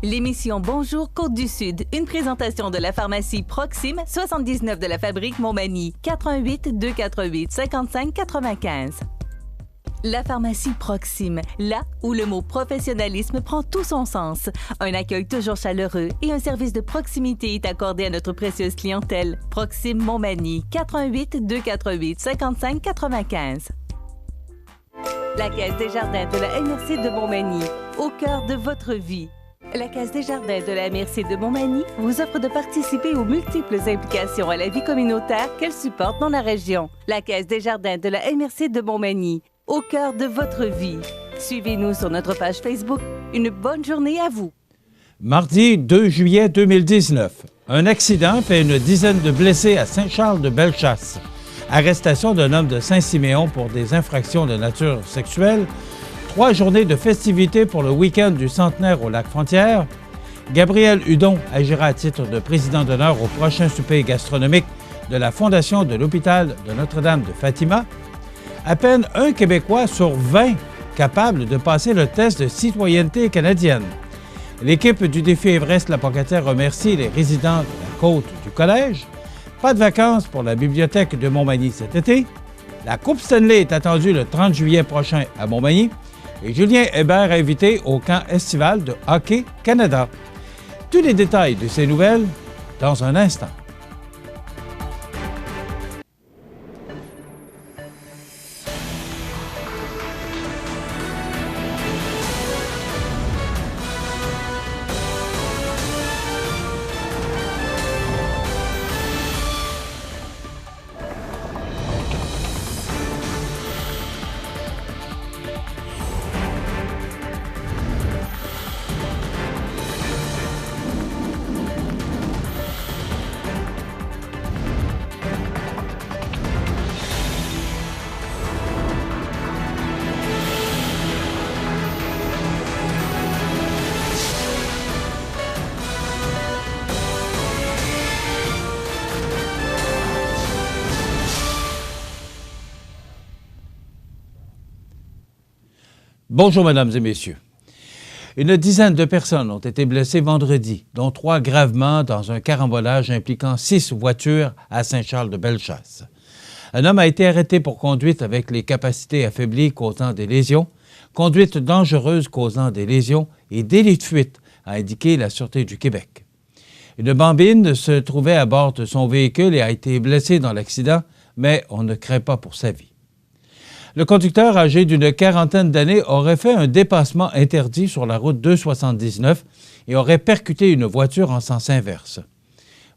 L'émission Bonjour Côte-du-Sud, une présentation de la pharmacie Proxime, 79 de la Fabrique Montmagny, 88 248 55 95. La pharmacie Proxime, là où le mot professionnalisme prend tout son sens. Un accueil toujours chaleureux et un service de proximité est accordé à notre précieuse clientèle. Proxime Montmagny, 88 248 55 95. La Caisse des Jardins de la MRC de Montmagny, au cœur de votre vie. La Caisse des Jardins de la MRC de Montmagny vous offre de participer aux multiples implications à la vie communautaire qu'elle supporte dans la région. La Caisse des Jardins de la MRC de Montmagny, au cœur de votre vie. Suivez-nous sur notre page Facebook. Une bonne journée à vous. Mardi 2 juillet 2019, un accident fait une dizaine de blessés à Saint-Charles-de-Bellechasse. Arrestation d'un homme de Saint-Siméon pour des infractions de nature sexuelle. 3 journées de festivités pour le week-end du centenaire au Lac-Frontière. Gabriel Hudon agira à titre de président d'honneur au prochain souper gastronomique de la Fondation de l'hôpital de Notre-Dame de Fatima. À peine un Québécois sur 20 capable de passer le test de citoyenneté canadienne. L'équipe du défi Everest-La Pocatière remercie les résidents de la côte du collège. Pas de vacances pour la bibliothèque de Montmagny cet été. La Coupe Stanley est attendue le 30 juillet prochain à Montmagny. Et Julien Hébert invité au camp estival de Hockey Canada. Tous les détails de ces nouvelles dans un instant. Bonjour, mesdames et messieurs. Une dizaine de personnes ont été blessées vendredi, dont 3 gravement dans un carambolage impliquant 6 voitures à Saint-Charles-de-Bellechasse. Un homme a été arrêté pour conduite avec les capacités affaiblies causant des lésions, conduite dangereuse causant des lésions et délit de fuite, a indiqué la Sûreté du Québec. Une bambine se trouvait à bord de son véhicule et a été blessée dans l'accident, mais on ne craint pas pour sa vie. Le conducteur, âgé d'une quarantaine d'années, aurait fait un dépassement interdit sur la route 279 et aurait percuté une voiture en sens inverse.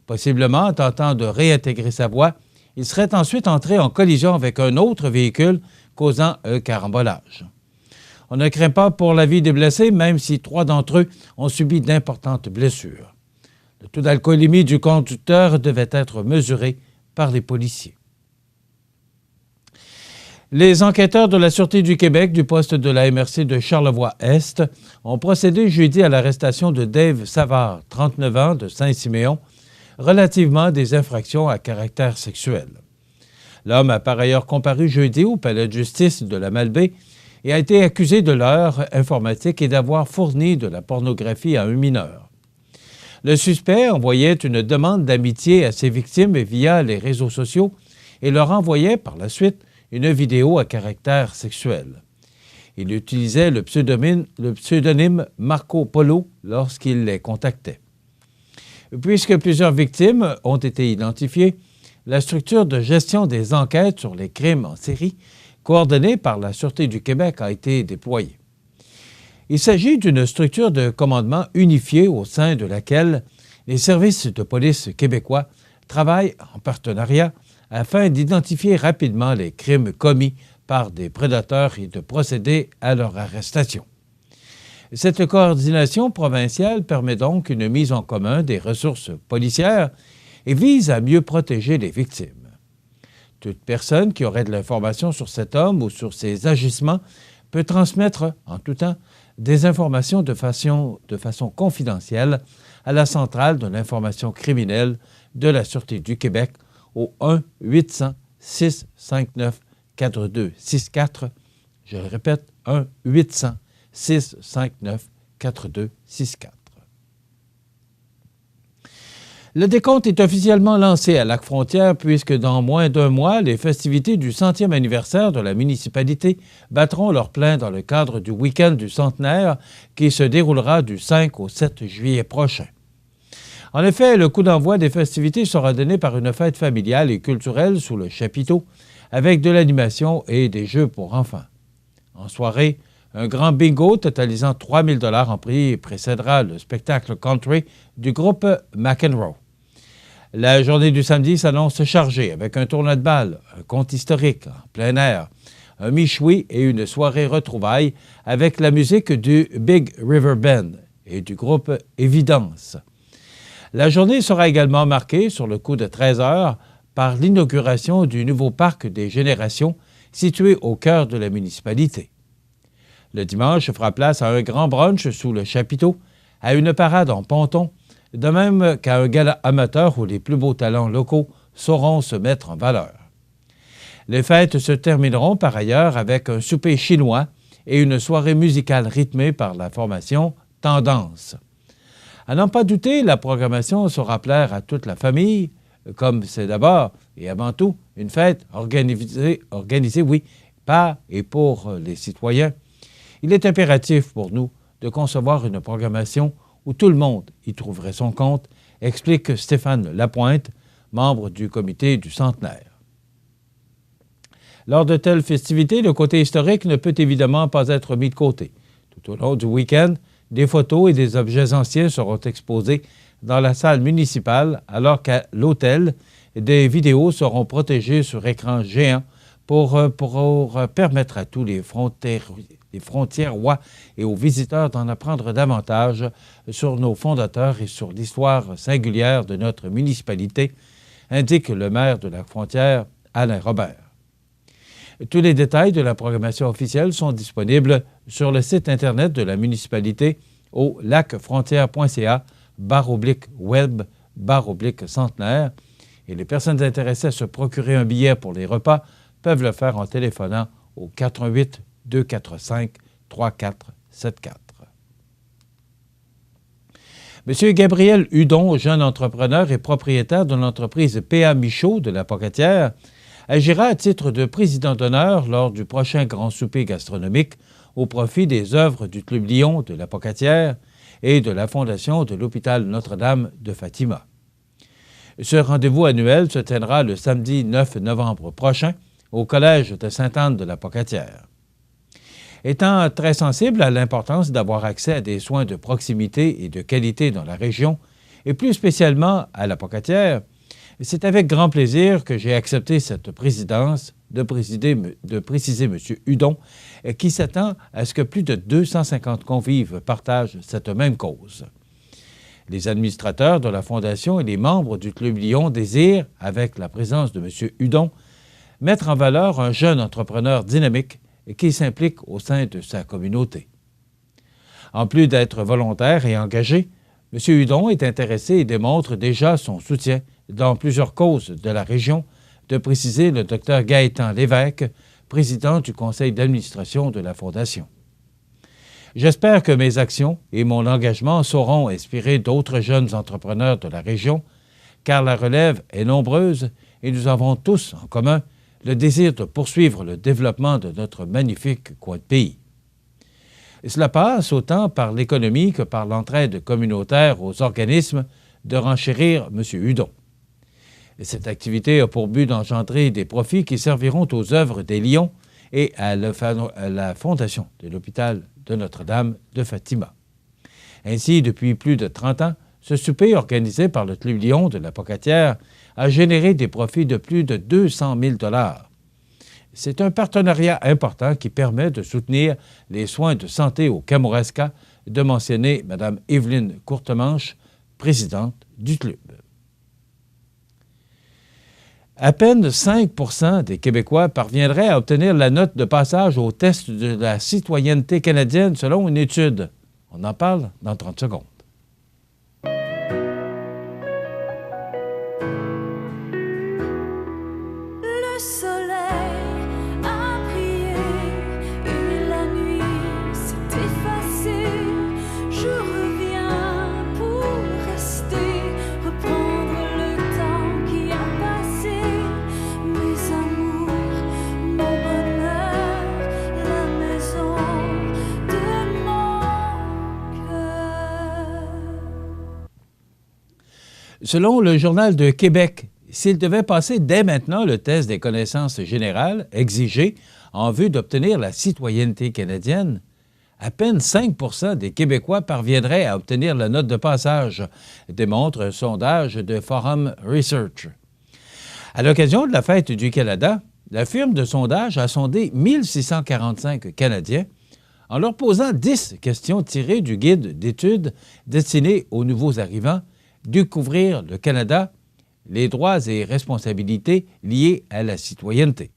Possiblement, tentant de réintégrer sa voie, il serait ensuite entré en collision avec un autre véhicule, causant un carambolage. On ne craint pas pour la vie des blessés, même si 3 d'entre eux ont subi d'importantes blessures. Le taux d'alcoolémie du conducteur devait être mesuré par les policiers. Les enquêteurs de la Sûreté du Québec du poste de la MRC de Charlevoix-Est ont procédé jeudi à l'arrestation de Dave Savard, 39 ans, de Saint-Siméon, relativement à des infractions à caractère sexuel. L'homme a par ailleurs comparu jeudi au palais de justice de la Malbaie et a été accusé de leurre informatique et d'avoir fourni de la pornographie à un mineur. Le suspect envoyait une demande d'amitié à ses victimes via les réseaux sociaux et leur envoyait par la suite une vidéo à caractère sexuel. Il utilisait le pseudonyme Marco Polo lorsqu'il les contactait. Puisque plusieurs victimes ont été identifiées, la structure de gestion des enquêtes sur les crimes en série, coordonnée par la Sûreté du Québec, a été déployée. Il s'agit d'une structure de commandement unifiée au sein de laquelle les services de police québécois travaillent en partenariat afin d'identifier rapidement les crimes commis par des prédateurs et de procéder à leur arrestation. Cette coordination provinciale permet donc une mise en commun des ressources policières et vise à mieux protéger les victimes. Toute personne qui aurait de l'information sur cet homme ou sur ses agissements peut transmettre en tout temps des informations de façon confidentielle à la centrale de l'information criminelle de la Sûreté du Québec au 1-800-659-4264. Je le répète, 1-800-659-4264. Le décompte est officiellement lancé à Lac-Frontière puisque dans moins d'un mois, les festivités du 100e anniversaire de la municipalité battront leur plein dans le cadre du week-end du centenaire qui se déroulera du 5 au 7 juillet prochain. En effet, le coup d'envoi des festivités sera donné par une fête familiale et culturelle sous le chapiteau avec de l'animation et des jeux pour enfants. En soirée, un grand bingo totalisant 3 000 $ en prix précédera le spectacle country du groupe McEnroe. La journée du samedi s'annonce chargée avec un tournoi de balle, un conte historique en plein air, un michoui et une soirée retrouvailles avec la musique du Big River Band et du groupe Évidence. La journée sera également marquée sur le coup de 13 heures par l'inauguration du nouveau parc des Générations situé au cœur de la municipalité. Le dimanche fera place à un grand brunch sous le chapiteau, à une parade en ponton, de même qu'à un gala amateur où les plus beaux talents locaux sauront se mettre en valeur. Les fêtes se termineront par ailleurs avec un souper chinois et une soirée musicale rythmée par la formation Tendance. À n'en pas douter, la programmation saura plaire à toute la famille, comme c'est d'abord et avant tout une fête organisée par et pour les citoyens. Il est impératif pour nous de concevoir une programmation où tout le monde y trouverait son compte, explique Stéphane Lapointe, membre du comité du centenaire. Lors de telles festivités, le côté historique ne peut évidemment pas être mis de côté. Tout au long du week-end, des photos et des objets anciens seront exposés dans la salle municipale, alors qu'à l'hôtel, des vidéos seront protégées sur écran géant pour permettre à tous les frontiérois et aux visiteurs d'en apprendre davantage sur nos fondateurs et sur l'histoire singulière de notre municipalité, indique le maire de Lac-Frontière, Alain Robert. Tous les détails de la programmation officielle sont disponibles sur le site Internet de la municipalité au lacfrontière.ca/web/centenaire et les personnes intéressées à se procurer un billet pour les repas peuvent le faire en téléphonant au 88 245 3474. M. Gabriel Hudon, jeune entrepreneur et propriétaire de l'entreprise P.A. Michaud de la Pocatière, agira à titre de président d'honneur lors du prochain grand souper gastronomique au profit des œuvres du Club Lion de la Pocatière et de la Fondation de l'Hôpital Notre-Dame de Fatima. Ce rendez-vous annuel se tiendra le samedi 9 novembre prochain au Collège de Sainte-Anne de la Pocatière. Étant très sensible à l'importance d'avoir accès à des soins de proximité et de qualité dans la région, et plus spécialement à la Pocatière, c'est avec grand plaisir que j'ai accepté cette présidence de préciser M. Hudon, qui s'attend à ce que plus de 250 convives partagent cette même cause. Les administrateurs de la Fondation et les membres du Club Lion désirent, avec la présence de M. Hudon, mettre en valeur un jeune entrepreneur dynamique qui s'implique au sein de sa communauté. En plus d'être volontaire et engagé, M. Hudon est intéressé et démontre déjà son soutien dans plusieurs causes de la région, de préciser le Dr Gaëtan Lévesque, président du conseil d'administration de la Fondation. J'espère que mes actions et mon engagement sauront inspirer d'autres jeunes entrepreneurs de la région, car la relève est nombreuse et nous avons tous en commun le désir de poursuivre le développement de notre magnifique coin de pays. Et cela passe autant par l'économie que par l'entraide communautaire aux organismes de renchérir M. Hudon. Et cette activité a pour but d'engendrer des profits qui serviront aux œuvres des Lions et à la Fondation de l'Hôpital de Notre-Dame de Fatima. Ainsi, depuis plus de 30 ans, ce souper organisé par le Club Lion de la Pocatière a généré des profits de plus de 200 000 $. C'est un partenariat important qui permet de soutenir les soins de santé au Kamouraska, de mentionner Mme Evelyne Courtemanche, présidente du club. À peine 5 % des Québécois parviendraient à obtenir la note de passage au test de la citoyenneté canadienne selon une étude. On en parle dans 30 secondes. Je reviens pour rester, reprendre Selon le Journal de Québec, s'il devait passer dès maintenant le test des connaissances générales exigé en vue d'obtenir la citoyenneté canadienne, à peine 5 des Québécois parviendraient à obtenir la note de passage, démontre un sondage de Forum Research. À l'occasion de la Fête du Canada, la firme de sondage a sondé 1645 Canadiens en leur posant 10 questions tirées du guide d'études destiné aux nouveaux arrivants, Découvrir le Canada, les droits et responsabilités liés à la citoyenneté.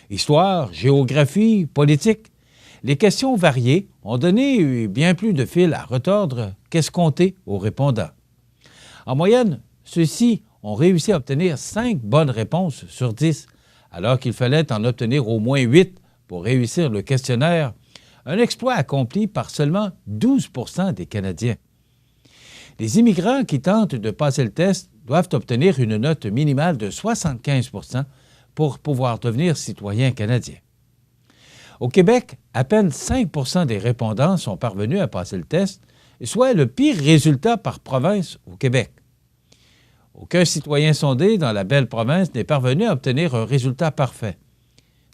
Histoire, géographie, politique, les questions variées ont donné bien plus de fil à retordre qu'escompté aux répondants. En moyenne, ceux-ci ont réussi à obtenir 5 bonnes réponses sur 10, alors qu'il fallait en obtenir au moins 8 pour réussir le questionnaire, un exploit accompli par seulement 12 des Canadiens. Les immigrants qui tentent de passer le test doivent obtenir une note minimale de 75 pour pouvoir devenir citoyens canadiens. Au Québec, à peine 5 des répondants sont parvenus à passer le test, soit le pire résultat par province au Québec. Aucun citoyen sondé dans la belle province n'est parvenu à obtenir un résultat parfait.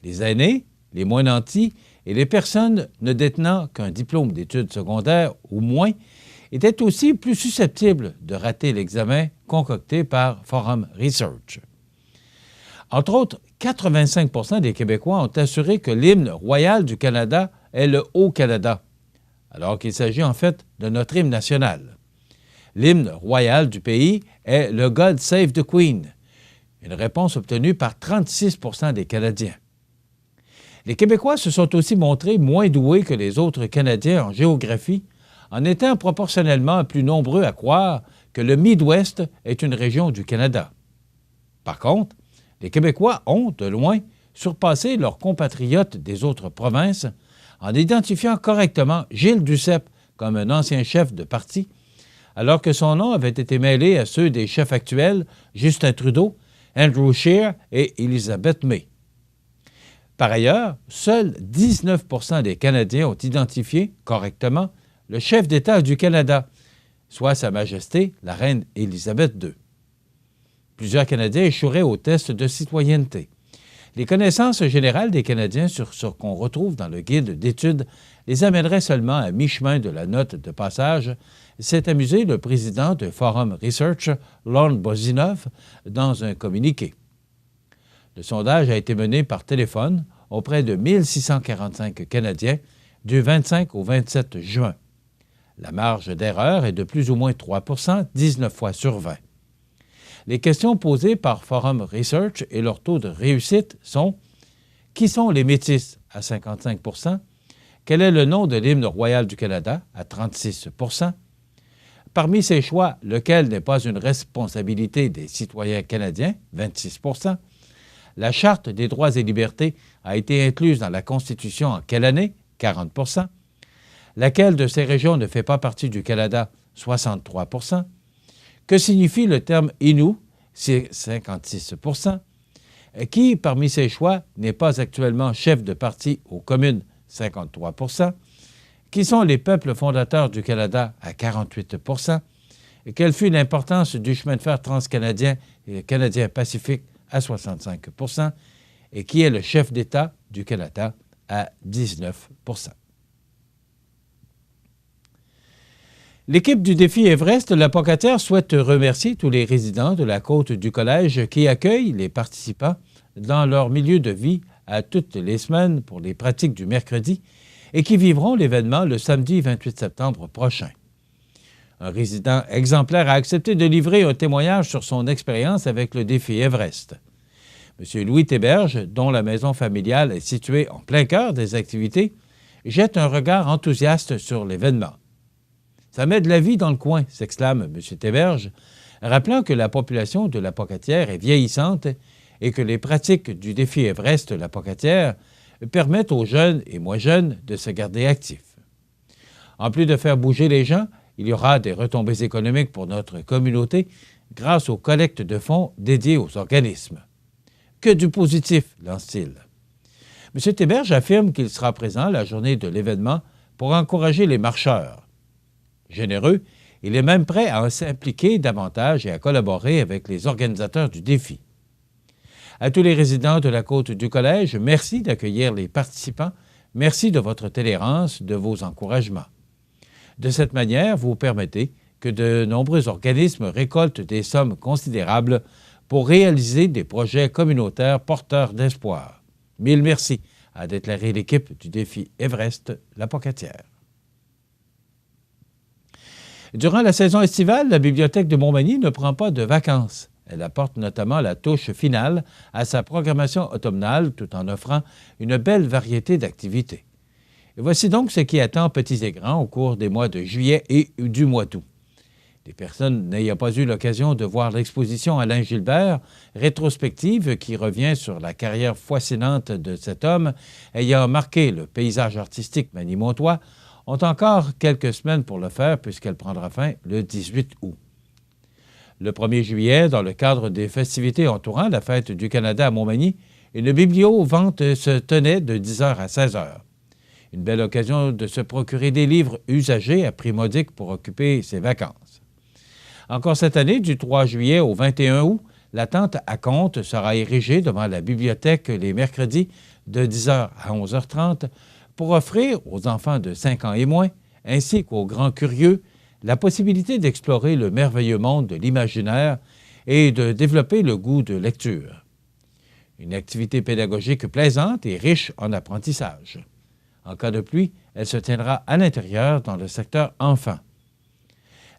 Les aînés, les moins nantis et les personnes ne détenant qu'un diplôme d'études secondaires ou moins étaient aussi plus susceptibles de rater l'examen concocté par Forum Research. Entre autres, 85 des Québécois ont assuré que l'hymne royal du Canada est le Haut-Canada, alors qu'il s'agit en fait de notre hymne national. L'hymne royal du pays est le God Save the Queen, une réponse obtenue par 36 des Canadiens. Les Québécois se sont aussi montrés moins doués que les autres Canadiens en géographie, en étant proportionnellement plus nombreux à croire que le Midwest est une région du Canada. Par contre, les Québécois ont, de loin, surpassé leurs compatriotes des autres provinces en identifiant correctement Gilles Duceppe comme un ancien chef de parti, alors que son nom avait été mêlé à ceux des chefs actuels Justin Trudeau, Andrew Scheer et Elizabeth May. Par ailleurs, seuls 19 des Canadiens ont identifié correctement le chef d'État du Canada, soit Sa Majesté, la Reine Élisabeth II. Plusieurs Canadiens échoueraient au test de citoyenneté. Les connaissances générales des Canadiens sur ce qu'on retrouve dans le guide d'études les amèneraient seulement à mi-chemin de la note de passage, s'est amusé le président de Forum Research, Lorne Bozinov, dans un communiqué. Le sondage a été mené par téléphone auprès de 1645 Canadiens du 25 au 27 juin. La marge d'erreur est de plus ou moins 3 19 fois sur 20. Les questions posées par Forum Research et leur taux de réussite sont « Qui sont les Métis » à 55 « Quel est le nom de l'hymne royal du Canada » à 36 « Parmi ces choix, lequel n'est pas une responsabilité des citoyens canadiens » 26 « La Charte des droits et libertés a été incluse dans la Constitution en quelle année » 40 Laquelle de ces régions ne fait pas partie du Canada? 63 Que signifie le terme Innu? C'est 56 Qui, parmi ces choix, n'est pas actuellement chef de parti aux communes? 53 Qui sont les peuples fondateurs du Canada? À 48 Quelle fut l'importance du chemin de fer transcanadien et canadien-pacifique? À 65 Et qui est le chef d'État du Canada? À 19 L'équipe du défi Everest, la Pocatière, souhaite remercier tous les résidents de la côte du collège qui accueillent les participants dans leur milieu de vie à toutes les semaines pour les pratiques du mercredi et qui vivront l'événement le samedi 28 septembre prochain. Un résident exemplaire a accepté de livrer un témoignage sur son expérience avec le défi Everest. M. Louis Théberge, dont la maison familiale est située en plein cœur des activités, jette un regard enthousiaste sur l'événement. « Ça met de la vie dans le coin », s'exclame M. Théberge, rappelant que la population de la Pocatière est vieillissante et que les pratiques du défi Everest la Pocatière permettent aux jeunes et moins jeunes de se garder actifs. En plus de faire bouger les gens, il y aura des retombées économiques pour notre communauté grâce aux collectes de fonds dédiées aux organismes. Que du positif, lance-t-il. M. Théberge affirme qu'il sera présent la journée de l'événement pour encourager les marcheurs. Généreux, Il est même prêt à s'impliquer davantage et à collaborer avec les organisateurs du défi. À tous les résidents de la côte du collège, merci d'accueillir les participants. Merci de votre tolérance, de vos encouragements. De cette manière, vous permettez que de nombreux organismes récoltent des sommes considérables pour réaliser des projets communautaires porteurs d'espoir. Mille merci, a déclaré l'équipe du défi Everest La Pocatière. Durant la saison estivale, la Bibliothèque de Montmagny ne prend pas de vacances. Elle apporte notamment la touche finale à sa programmation automnale tout en offrant une belle variété d'activités. Et voici donc ce qui attend petits et grands au cours des mois de juillet et du mois d'août. Les personnes n'ayant pas eu l'occasion de voir l'exposition Alain Gilbert, rétrospective qui revient sur la carrière fascinante de cet homme ayant marqué le paysage artistique manimontois, ont encore quelques semaines pour le faire puisqu'elle prendra fin le 18 août. Le 1er juillet, dans le cadre des festivités entourant la Fête du Canada à Montmagny, une biblio-vente se tenait de 10h à 16h. Une belle occasion de se procurer des livres usagés à prix modique pour occuper ses vacances. Encore cette année, du 3 juillet au 21 août, la tente à compte sera érigée devant la bibliothèque les mercredis de 10h à 11h30 pour offrir aux enfants de 5 ans et moins, ainsi qu'aux grands curieux, la possibilité d'explorer le merveilleux monde de l'imaginaire et de développer le goût de lecture. Une activité pédagogique plaisante et riche en apprentissage. En cas de pluie, elle se tiendra à l'intérieur dans le secteur enfants.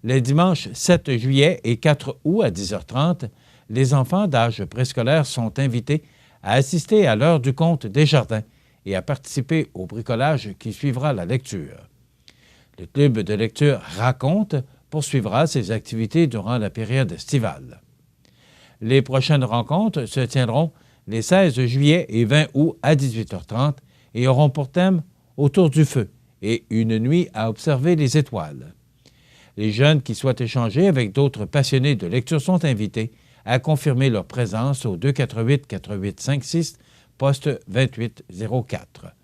Les dimanches 7 juillet et 4 août à 10h30, les enfants d'âge préscolaire sont invités à assister à l'heure du conte des jardins et à participer au bricolage qui suivra la lecture. Le club de lecture Raconte poursuivra ses activités durant la période estivale. Les prochaines rencontres se tiendront les 16 juillet et 20 août à 18h30 et auront pour thème « Autour du feu » et une nuit à observer les étoiles. Les jeunes qui souhaitent échanger avec d'autres passionnés de lecture sont invités à confirmer leur présence au 248-4856, poste 2804.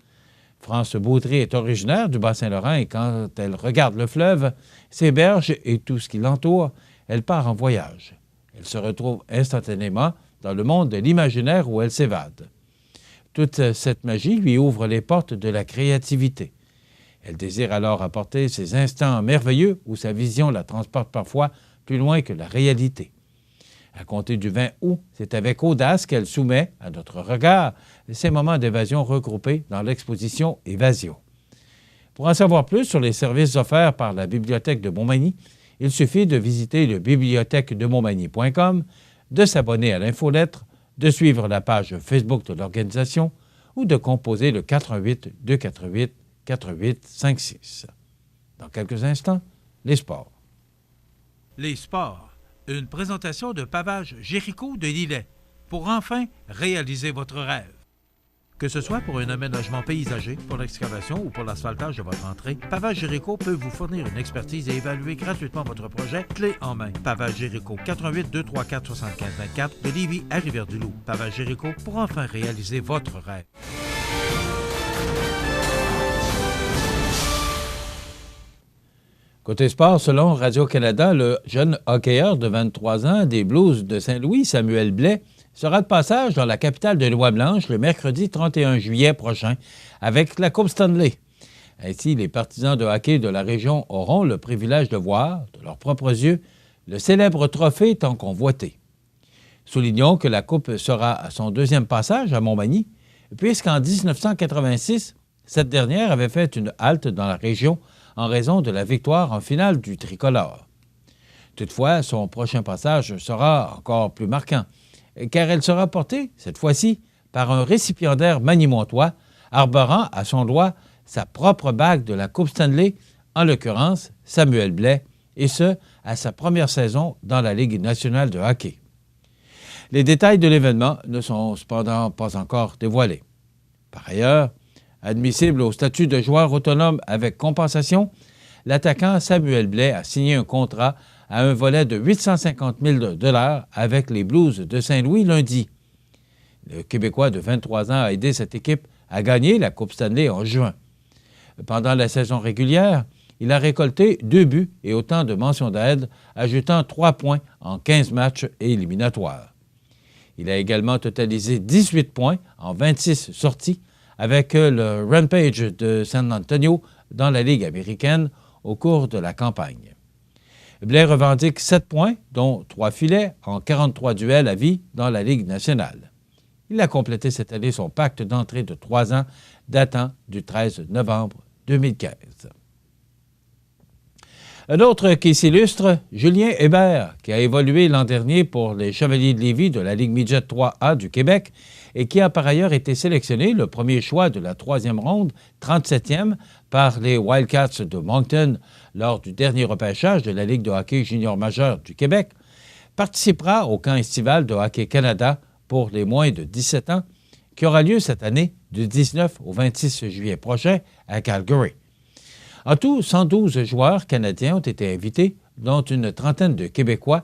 France Baudry est originaire du Bas-Saint-Laurent et quand elle regarde le fleuve, ses berges et tout ce qui l'entoure, elle part en voyage. Elle se retrouve instantanément dans le monde de l'imaginaire où elle s'évade. Toute cette magie lui ouvre les portes de la créativité. Elle désire alors apporter ces instants merveilleux où sa vision la transporte parfois plus loin que la réalité. À compter du 20 août, c'est avec audace qu'elle soumet à notre regard ces moments d'évasion regroupés dans l'exposition Évasion. Pour en savoir plus sur les services offerts par la Bibliothèque de Montmagny, il suffit de visiter le bibliothèquedemontmagny.com, de s'abonner à l'infolettre, de suivre la page Facebook de l'organisation ou de composer le 418-248-4856. Dans quelques instants, les sports. Les sports. Une présentation de Pavage Jéricho de Lillet pour enfin réaliser votre rêve. Que ce soit pour un aménagement paysager, pour l'excavation ou pour l'asphaltage de votre entrée, Pavage Jéricho peut vous fournir une expertise et évaluer gratuitement votre projet clé en main. Pavage Jéricho, 418-234-7524 de Lévis à Rivière-du-Loup. Pavage Jéricho pour enfin réaliser votre rêve. Côté sport, selon Radio-Canada, le jeune hockeyeur de 23 ans des Blues de Saint-Louis, Samuel Blais, sera de passage dans la capitale de Louis-Blanche le mercredi 31 juillet prochain avec la Coupe Stanley. Ainsi, les partisans de hockey de la région auront le privilège de voir, de leurs propres yeux, le célèbre trophée tant convoité. Soulignons que la Coupe sera à son deuxième passage à Montmagny, puisqu'en 1986, cette dernière avait fait une halte dans la région en raison de la victoire en finale du tricolore. Toutefois, son prochain passage sera encore plus marquant, car elle sera portée, cette fois-ci, par un récipiendaire manimontois arborant à son doigt sa propre bague de la Coupe Stanley, en l'occurrence Samuel Blais, et ce, à sa première saison dans la Ligue nationale de hockey. Les détails de l'événement ne sont cependant pas encore dévoilés. Par ailleurs, admissible au statut de joueur autonome avec compensation, l'attaquant Samuel Blais a signé un contrat à un volet de 850 000 $ avec les Blues de Saint-Louis lundi. Le Québécois de 23 ans a aidé cette équipe à gagner la Coupe Stanley en juin. Pendant la saison régulière, Il a récolté 2 buts et autant de mentions d'aide, ajoutant 3 points en 15 matchs éliminatoires. Il a également totalisé 18 points en 26 sorties avec le Rampage de San Antonio dans la Ligue américaine au cours de la campagne. Blais revendique 7 points, dont 3 filets, en 43 duels à vie dans la Ligue nationale. Il a complété cette année son pacte d'entrée de 3 ans datant du 13 novembre 2015. Un autre qui s'illustre, Julien Hébert, qui a évolué l'an dernier pour les Chevaliers de Lévis de la Ligue Midget 3A du Québec et qui a par ailleurs été sélectionné le premier choix de la 3e ronde, 37e, par les Wildcats de Moncton lors du dernier repêchage de la Ligue de hockey junior majeur du Québec, participera au camp estival de Hockey Canada pour les moins de 17 ans qui aura lieu cette année du 19 au 26 juillet prochain à Calgary. En tout, 112 joueurs canadiens ont été invités, dont une trentaine de Québécois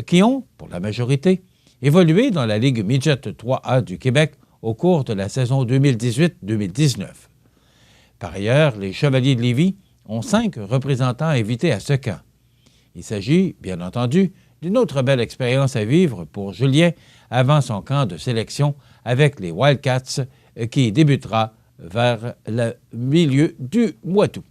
qui ont, pour la majorité, évolué dans la Ligue Midget 3A du Québec au cours de la saison 2018-2019. Par ailleurs, les Chevaliers de Lévis ont 5 représentants invités à ce camp. Il s'agit, bien entendu, d'une autre belle expérience à vivre pour Julien avant son camp de sélection avec les Wildcats qui débutera vers le milieu du mois d'août.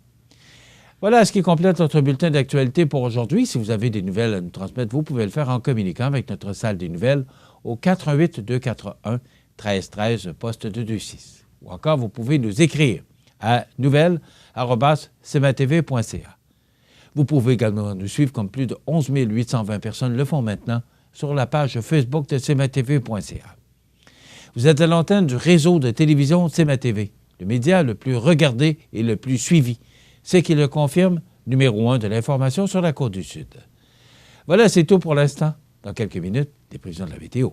Voilà ce qui complète notre bulletin d'actualité pour aujourd'hui. Si vous avez des nouvelles à nous transmettre, vous pouvez le faire en communiquant avec notre salle des nouvelles au 418-241-1313, poste 226. Ou encore, vous pouvez nous écrire à nouvelles@cmatv.ca. Vous pouvez également nous suivre comme plus de 11 820 personnes le font maintenant sur la page Facebook de cmatv.ca. Vous êtes à l'antenne du réseau de télévision CMA-TV, le média le plus regardé et le plus suivi. C'est qui le confirme, numéro 1 de l'information sur la Côte-du-Sud. Voilà, c'est tout pour l'instant. Dans quelques minutes, les prévisions de la météo.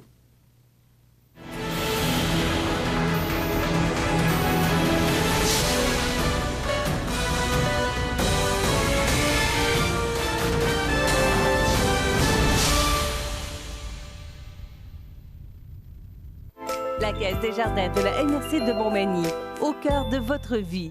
La Caisse des jardins de la MRC de Montmagny, au cœur de votre vie.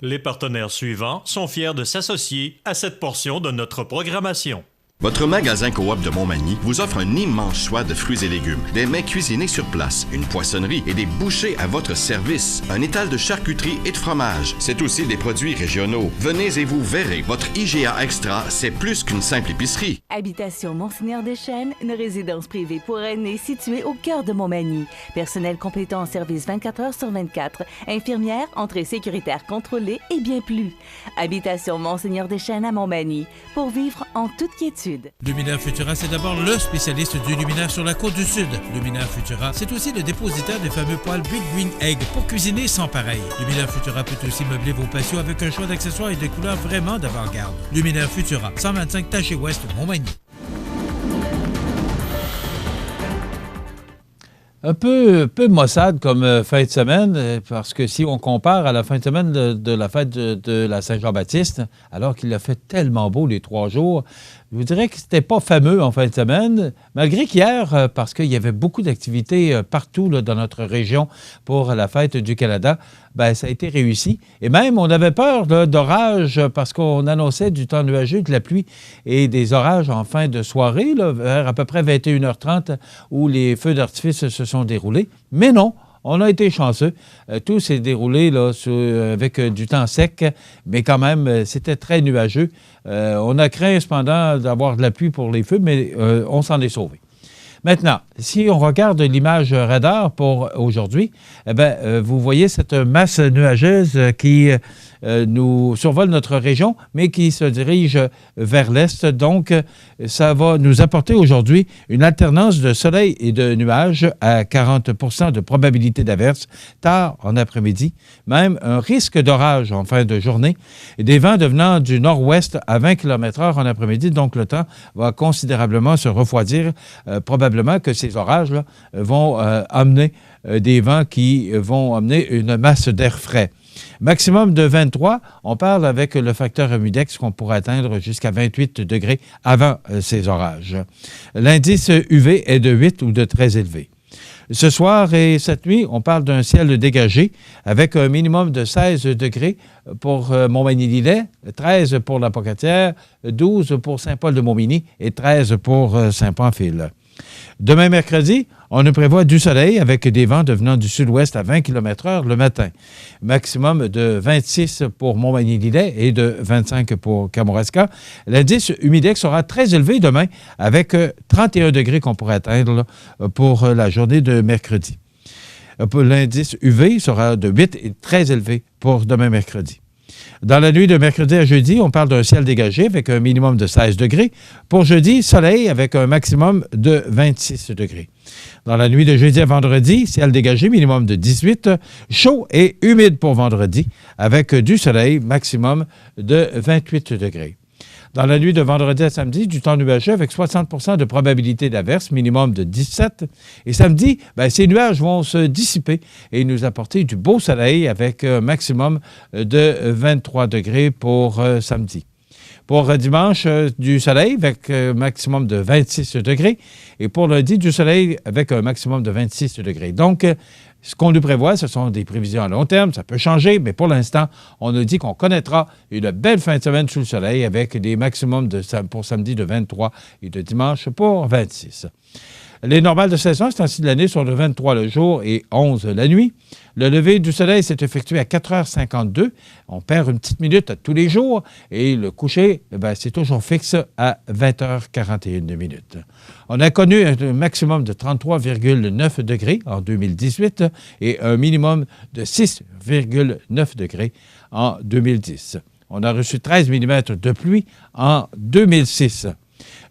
Les partenaires suivants sont fiers de s'associer à cette portion de notre programmation. Votre magasin Coop de Montmagny vous offre un immense choix de fruits et légumes, des mets cuisinés sur place, une poissonnerie et des bouchers à votre service, un étal de charcuterie et de fromage. C'est aussi des produits régionaux. Venez et vous verrez, votre IGA Extra, c'est plus qu'une simple épicerie. Habitation Monseigneur-des-Chênes, une résidence privée pour aînés située au cœur de Montmagny. Personnel compétent en service 24 heures sur 24, infirmière, entrée sécuritaire contrôlée et bien plus. Habitation Monseigneur-des-Chênes à Montmagny, pour vivre en toute quiétude. Luminaire Futura, c'est d'abord le spécialiste du luminaire sur la Côte-du-Sud. Luminaire Futura, c'est aussi le dépositaire des fameux poêles Big Green Egg pour cuisiner sans pareil. Luminaire Futura peut aussi meubler vos patios avec un choix d'accessoires et de couleurs vraiment d'avant-garde. Luminaire Futura, 125 Taché Ouest, Montmagny. Un peu maussade comme fin de semaine, parce que si on compare à la fin de semaine de la fête de la Saint-Jean-Baptiste, alors qu'il a fait tellement beau les 3 jours, je vous dirais que c'était pas fameux en fin de semaine, malgré qu'hier, parce qu'il y avait beaucoup d'activités partout là, dans notre région pour la fête du Canada, bien, ça a été réussi. Et même, on avait peur là, d'orages parce qu'on annonçait du temps nuageux, de la pluie et des orages en fin de soirée, là, vers à peu près 21h30, où les feux d'artifice se sont déroulés. Mais non, on a été chanceux. Tout s'est déroulé là, avec du temps sec, mais quand même, c'était très nuageux. On a craint cependant d'avoir de la pluie pour les feux, mais on s'en est sauvé. Maintenant, si on regarde l'image radar pour aujourd'hui, eh bien, vous voyez cette masse nuageuse qui nous survole notre région, mais qui se dirige vers l'est. Donc, ça va nous apporter aujourd'hui une alternance de soleil et de nuages à 40 % de probabilité d'averse tard en après-midi, même un risque d'orage en fin de journée, et des vents devenant du nord-ouest à 20 km/h en après-midi. Donc, le temps va considérablement se refroidir. Probablement que ces orages-là vont amener des vents qui vont amener une masse d'air frais. Maximum de 23, on parle avec le facteur humidex qu'on pourrait atteindre jusqu'à 28 degrés avant ces orages. L'indice UV est de 8 ou de très élevé. Ce soir et cette nuit, on parle d'un ciel dégagé avec un minimum de 16 degrés pour Montmagny-Lillet, 13 pour la Pocatière, 12 pour Saint-Paul-de-Montmagny et 13 pour Saint-Pamphile. Demain, mercredi, on nous prévoit du soleil avec des vents devenant du sud-ouest à 20 km/h le matin. Maximum de 26 pour Montmagny-Lillet et de 25 pour Kamouraska. L'indice humidex sera très élevé demain avec 31 degrés qu'on pourrait atteindre là, pour la journée de mercredi. L'indice UV sera de 8 et très élevé pour demain mercredi. Dans la nuit de mercredi à jeudi, on parle d'un ciel dégagé avec un minimum de 16 degrés. Pour jeudi, soleil avec un maximum de 26 degrés. Dans la nuit de jeudi à vendredi, ciel dégagé, minimum de 18, chaud et humide pour vendredi avec du soleil, maximum de 28 degrés. Dans la nuit de vendredi à samedi, du temps nuageux avec 60 de probabilité d'averse, minimum de 17. Et samedi, ces nuages vont se dissiper et nous apporter du beau soleil avec un maximum de 23 degrés pour samedi. Pour dimanche, du soleil avec un maximum de 26 degrés. Et pour lundi, du soleil avec un maximum de 26 degrés. Donc, ce qu'on nous prévoit, ce sont des prévisions à long terme. Ça peut changer, mais pour l'instant, on nous dit qu'on connaîtra une belle fin de semaine sous le soleil avec des maximums pour samedi de 23 et de dimanche pour 26. Les normales de saison, c'est ainsi de l'année, sont de 23 le jour et 11 la nuit. Le lever du soleil s'est effectué à 4h52. On perd une petite minute à tous les jours. Et le coucher, c'est toujours fixe à 20h41 minutes. On a connu un maximum de 33,9 degrés en 2018 et un minimum de 6,9 degrés en 2010. On a reçu 13 mm de pluie en 2006.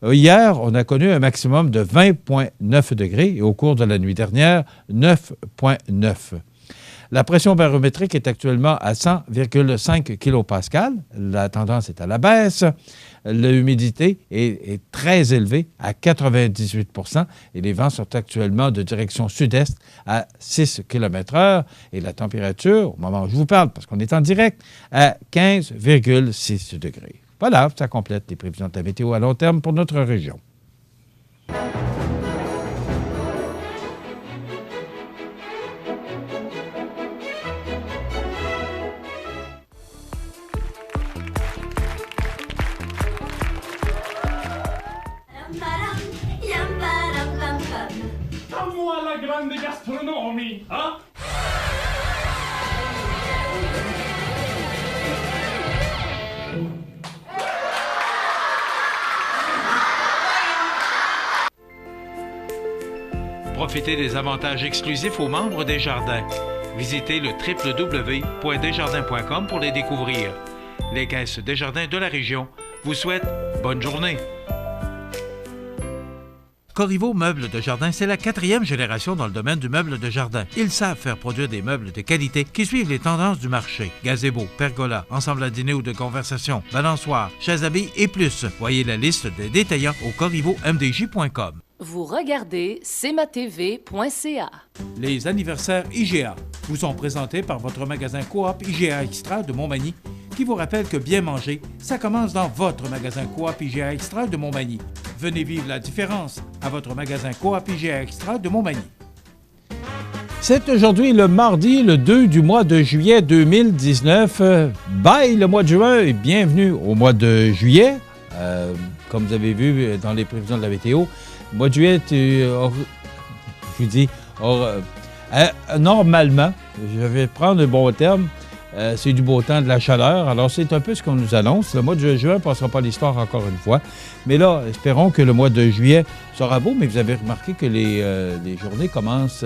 Hier, on a connu un maximum de 20,9 degrés et au cours de la nuit dernière, 9,9. La pression barométrique est actuellement à 100,5 kPa. La tendance est à la baisse. L'humidité est très élevée à 98 % et les vents sont actuellement de direction sud-est à 6 km/h. Et la température, au moment où je vous parle, parce qu'on est en direct, à 15,6 degrés. Voilà, ça complète les prévisions de la météo à long terme pour notre région. Siamo alla grande gastronomia, hein? Profitez des avantages exclusifs aux membres des Jardins. Visitez le www.desjardins.com pour les découvrir. Les caisses Desjardins de la région vous souhaitent bonne journée. Corriveau Meubles de Jardin, c'est la 4e génération dans le domaine du meuble de jardin. Ils savent faire produire des meubles de qualité qui suivent les tendances du marché. Gazebo, pergola, ensemble à dîner ou de conversation, balançoire, chaises à billes et plus. Voyez la liste des détaillants au corrivomdj.com. Vous regardez cmatv.ca. Les anniversaires IGA vous sont présentés par votre magasin Coop IGA Extra de Montmagny qui vous rappelle que bien manger, ça commence dans votre magasin Coop IGA Extra de Montmagny. Venez vivre la différence à votre magasin Coop IGA Extra de Montmagny. C'est aujourd'hui le mardi, le 2 du mois de juillet 2019. Bye le mois de juin et bienvenue au mois de juillet. Comme vous avez vu dans les prévisions de la météo, le mois de juillet, normalement, je vais prendre le bon terme, c'est du beau temps, de la chaleur. Alors, c'est un peu ce qu'on nous annonce. Le mois de juin ne passera pas l'histoire encore une fois. Mais là, espérons que le mois de juillet sera beau. Mais vous avez remarqué que les journées commencent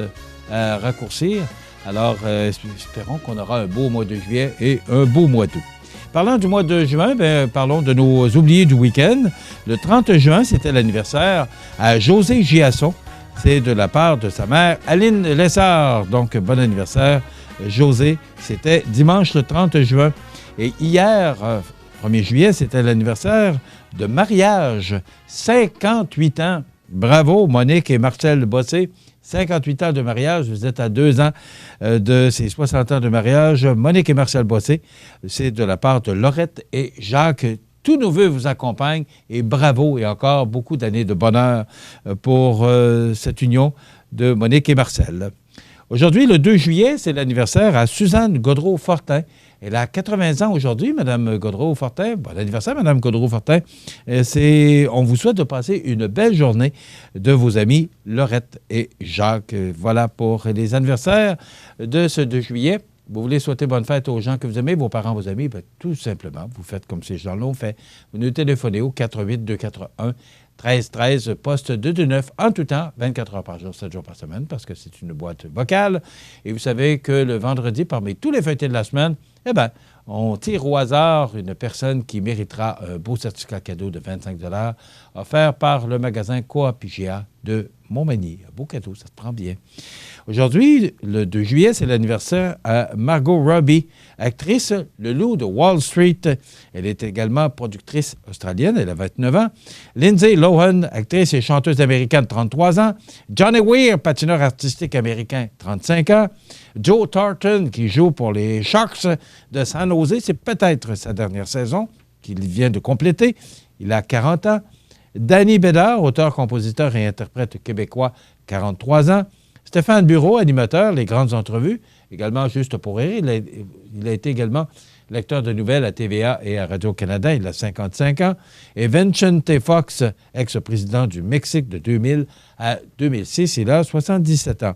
à raccourcir. Alors, espérons qu'on aura un beau mois de juillet et un beau mois d'août. Parlant du mois de juin, parlons de nos oubliés du week-end. Le 30 juin, c'était l'anniversaire à José Giasson. C'est de la part de sa mère, Aline Lessard. Donc, bon anniversaire, José. C'était dimanche le 30 juin. Et hier, 1er juillet, c'était l'anniversaire de mariage. 58 ans. Bravo, Monique et Marcel Bossé. 58 ans de mariage, vous êtes à 2 ans de ces 60 ans de mariage. Monique et Marcel Bossé, c'est de la part de Laurette et Jacques Tous nos vœux vous accompagnent et bravo et encore beaucoup d'années de bonheur pour cette union de Monique et Marcel. Aujourd'hui, le 2 juillet, c'est l'anniversaire à Suzanne Gaudreault-Fortin. Elle a 80 ans aujourd'hui, Mme Gaudreault-Fortin. Bon anniversaire, Mme Gaudreault-Fortin. On vous souhaite de passer une belle journée de vos amis Laurette et Jacques. Voilà pour les anniversaires de ce 2 juillet. Vous voulez souhaiter bonne fête aux gens que vous aimez, vos parents, vos amis, bien, tout simplement, vous faites comme ces gens l'ont fait. Vous nous téléphonez au 48241-1313, poste 229, en tout temps, 24 heures par jour, 7 jours par semaine, parce que c'est une boîte vocale. Et vous savez que le vendredi, parmi tous les feuilletés de la semaine, eh bien, on tire au hasard une personne qui méritera un beau certificat cadeau de 25 $ offert par le magasin Coop IGA de Montmagny. Un beau cadeau, ça se prend bien. Aujourd'hui, le 2 juillet, c'est l'anniversaire à Margot Robbie, actrice Le Loup de Wall Street. Elle est également productrice australienne, elle a 29 ans. Lindsay Lohan, actrice et chanteuse américaine, 33 ans. Johnny Weir, patineur artistique américain, 35 ans. Joe Thornton, qui joue pour les Sharks de San Jose, c'est peut-être sa dernière saison qu'il vient de compléter. Il a 40 ans. Danny Bédard, auteur, compositeur et interprète québécois, 43 ans. Stéphane Bureau, animateur, Les Grandes Entrevues, également Juste pour rire. Il a été également lecteur de nouvelles à TVA et à Radio-Canada. Il a 55 ans. Et Vicente Fox, ex-président du Mexique de 2000 à 2006, il a 77 ans.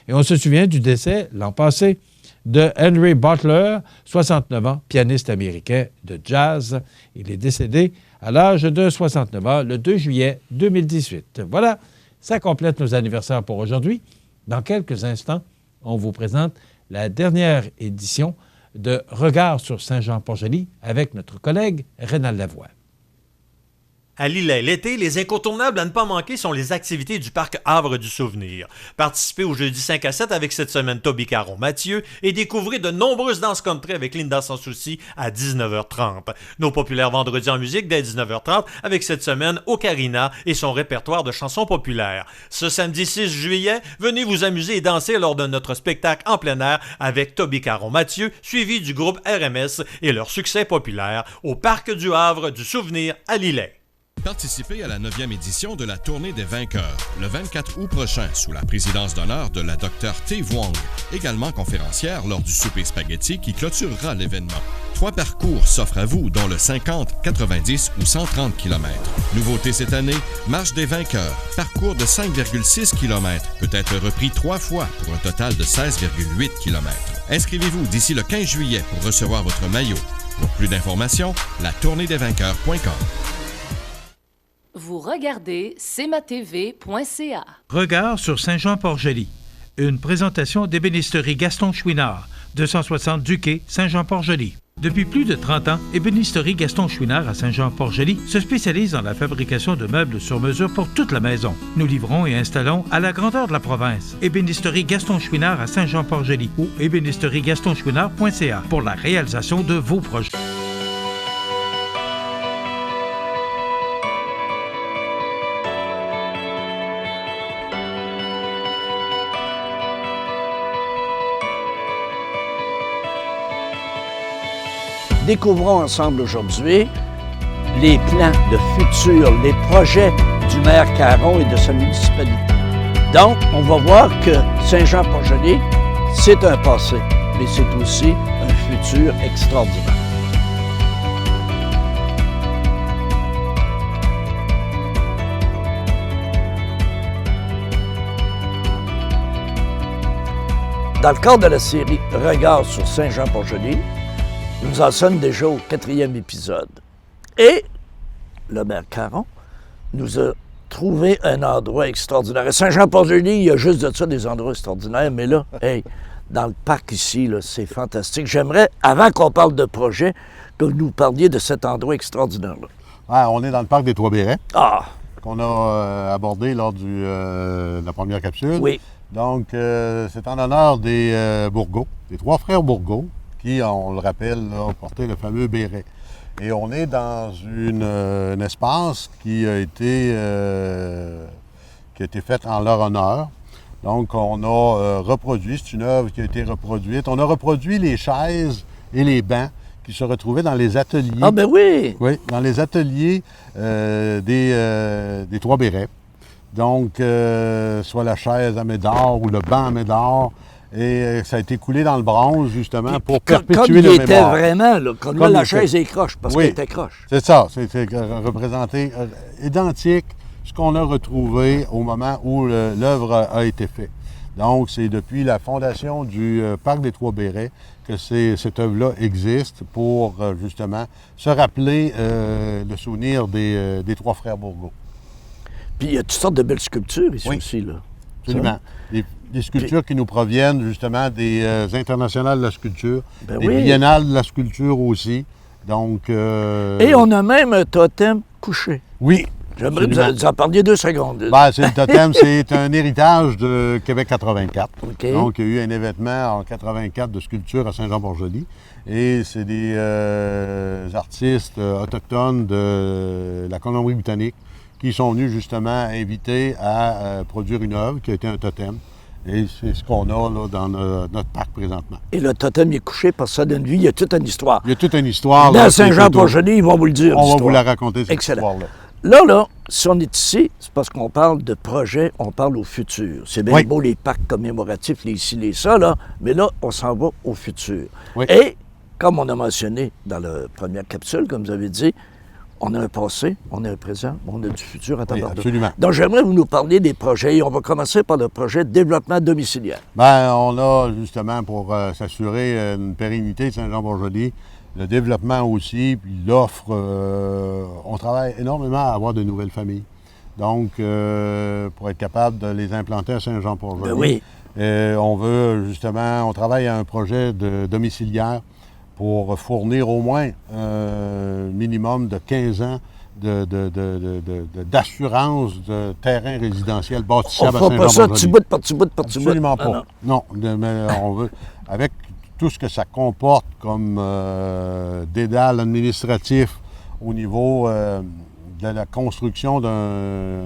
Et on se souvient du décès, l'an passé, de Henry Butler, 69 ans, pianiste américain de jazz. Il est décédé à l'âge de 69 ans, le 2 juillet 2018. Voilà, ça complète nos anniversaires pour aujourd'hui. Dans quelques instants, on vous présente la dernière édition de Regard sur Saint-Jean-Port-Joli avec notre collègue Rénal Lavoie. À Lillet, l'été, les incontournables à ne pas manquer sont les activités du parc Havre du Souvenir. Participez au jeudi 5 à 7 avec cette semaine Toby Caron-Mathieu et découvrez de nombreuses danses country avec Linda Sans Souci à 19h30. Nos populaires vendredis en musique dès 19h30 avec cette semaine Ocarina et son répertoire de chansons populaires. Ce samedi 6 juillet, venez vous amuser et danser lors de notre spectacle en plein air avec Toby Caron-Mathieu, suivi du groupe RMS et leur succès populaire au parc du Havre du Souvenir à Lillet. Participez à la 9e édition de la Tournée des vainqueurs, le 24 août prochain, sous la présidence d'honneur de la Dr. T. Wong, également conférencière lors du souper spaghetti qui clôturera l'événement. 3 parcours s'offrent à vous, dont le 50, 90 ou 130 km. Nouveauté cette année, Marche des vainqueurs, parcours de 5,6 km, peut être repris 3 fois pour un total de 16,8 km. Inscrivez-vous d'ici le 15 juillet pour recevoir votre maillot. Pour plus d'informations, latourneedesvainqueurs.com. Vous regardez cmatv.ca. Regard sur Saint-Jean-Port-Joli. Une présentation d'ébénisterie Gaston Chouinard, 260 du quai, Saint-Jean-Port-Joli. Depuis plus de 30 ans, ébénisterie Gaston Chouinard à Saint-Jean-Port-Joli se spécialise dans la fabrication de meubles sur mesure pour toute la maison. Nous livrons et installons à la grandeur de la province. Ébénisterie Gaston Chouinard à Saint-Jean-Port-Joli ou ébénisteriegastonchouinard.ca pour la réalisation de vos projets. Découvrons ensemble aujourd'hui les plans de futur, les projets du maire Caron et de sa municipalité. Donc, on va voir que Saint-Jean-Port-Joli, c'est un passé, mais c'est aussi un futur extraordinaire. Dans le cadre de la série Regard sur Saint-Jean-Port-Joli, nous en sommes déjà au 4e épisode. Et le maire Caron nous a trouvé un endroit extraordinaire. À Saint-Jean-Port-Joli, il y a juste de ça des endroits extraordinaires, mais là, hey, dans le parc ici, là, c'est fantastique. J'aimerais, avant qu'on parle de projet, que vous nous parliez de cet endroit extraordinaire-là. Ouais, on est dans le parc des Trois-Bérets, qu'on a abordé lors de la première capsule. Oui. Donc, c'est en honneur des Bourgault, des 3 frères Bourgault, qui, on le rappelle, là, portaient le fameux béret. Et on est dans un espace qui a été fait en leur honneur. Donc, on a reproduit, c'est une œuvre qui a été reproduite. On a reproduit les chaises et les bancs qui se retrouvaient dans les ateliers. Ah ben oui! Oui, dans les ateliers des Trois Bérets. Donc, soit la chaise à Médard ou le banc à Médard. Et ça a été coulé dans le bronze, justement, pour perpétuer le mémoire. Comme il était vraiment, là, comme là, la chaise est croche, parce qu'elle était croche. C'est ça, c'est représenté identique ce qu'on a retrouvé au moment où l'œuvre a été faite. Donc, c'est depuis la fondation du Parc des Trois-Bérets que cette œuvre-là existe pour, justement, se rappeler le souvenir des trois frères Bourgault. Puis, il y a toutes sortes de belles sculptures ici aussi, là. Absolument. Des sculptures qui nous proviennent, justement, des internationales de la sculpture, des biennales de la sculpture aussi. Donc... Et on a même un totem couché. Oui. J'aimerais que vous en parliez 2 secondes. C'est le totem, c'est un héritage de Québec 84. Okay. Donc, il y a eu un événement en 84 de sculpture à Saint-Jean-Port-Joli. Et c'est des artistes autochtones de la Colombie-Britannique qui sont venus justement inviter à produire une œuvre qui a été un totem. Et c'est ce qu'on a là, dans notre parc présentement. Et le totem est couché par ça d'une vie. Il y a toute une histoire. Il y a toute une histoire. Dans Saint-Jean-Port-Joli, ils vont vous le dire. On va vous la raconter, cette histoire-là. Là, si on est ici, c'est parce qu'on parle de projet, on parle au futur. C'est bien beau les parcs commémoratifs, les ci, les ça, là, mais là, on s'en va au futur. Oui. Et, comme on a mentionné dans la première capsule, comme vous avez dit, on a un passé, on a un présent, on a du futur à tabarnak. Absolument. Donc, j'aimerais que vous nous parliez des projets. Et on va commencer par le projet développement domiciliaire. On a justement, pour s'assurer une pérennité de Saint-Jean-Port-Joli, le développement aussi, puis l'offre. On travaille énormément à avoir de nouvelles familles. Donc, pour être capable de les implanter à Saint-Jean-Port-Joli, on veut justement, on travaille à un projet de domiciliaire pour fournir au moins un minimum de 15 ans d'assurance de terrain résidentiel bâtissable à Saint-Jean-Port-Joli. On ne fera pas ça petit bout par petit bout par petit bout. Absolument pas. Non, mais on veut, avec tout ce que ça comporte comme dédale administratif au niveau de la construction d'un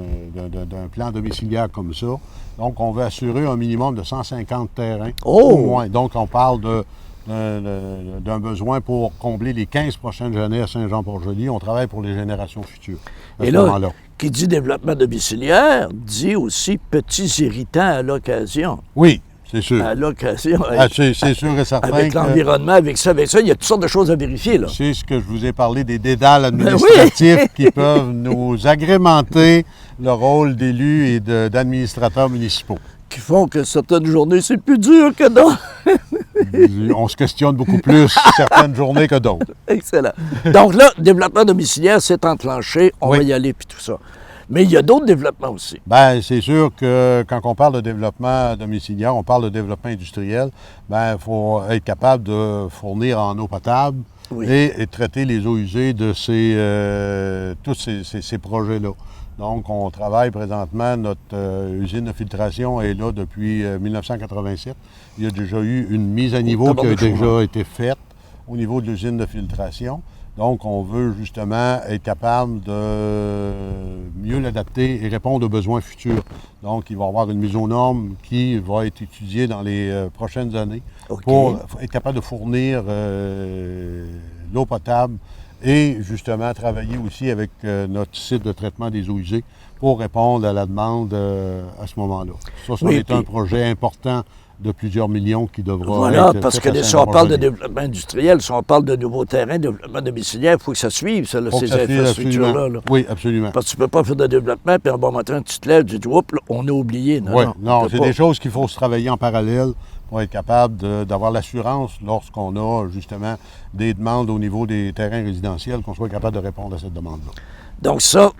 plan domiciliaire comme ça. Donc, on veut assurer un minimum de 150 terrains au moins. Donc, on parle d'un besoin pour combler les 15 prochaines années à Saint-Jean-Port-Joli. On travaille pour les générations futures. Et là, qui dit développement domiciliaire, dit aussi petits irritants à l'occasion. Oui, c'est sûr. À l'occasion. C'est sûr et certain. Avec l'environnement, avec ça, il y a toutes sortes de choses à vérifier, là. C'est ce que je vous ai parlé des dédales administratifs qui peuvent nous agrémenter le rôle d'élus et d'administrateurs municipaux. Qui font que certaines journées, c'est plus dur que d'autres. On se questionne beaucoup plus certaines journées que d'autres. Excellent. Donc là, développement domiciliaire, c'est enclenché, on va y aller, puis tout ça. Mais il y a d'autres développements aussi. C'est sûr que quand on parle de développement domiciliaire, on parle de développement industriel, il faut être capable de fournir en eau potable et traiter les eaux usées de tous ces projets-là. Donc, on travaille présentement, notre usine de filtration est là depuis 1987. Il y a déjà eu une mise à niveau qui a déjà été faite au niveau de l'usine de filtration. Donc, on veut justement être capable de mieux l'adapter et répondre aux besoins futurs. Donc, il va y avoir une mise aux normes qui va être étudiée dans les prochaines années pour être capable de fournir l'eau potable et justement travailler aussi avec notre site de traitement des eaux usées pour répondre à la demande à ce moment-là. Ça est un projet important de plusieurs millions qui devra être parce que si on parle de développement industriel, si on parle de nouveaux terrains, de développement domiciliaire, il faut que ça suive, ça, ces infrastructures-là. Là. Oui, absolument. Parce que tu ne peux pas faire de développement, puis un bon matin, tu te lèves, tu dis, oups, on a oublié. Non, c'est des choses qu'il faut se travailler en parallèle pour être capable d'avoir l'assurance lorsqu'on a justement des demandes au niveau des terrains résidentiels, qu'on soit capable de répondre à cette demande-là. Donc ça,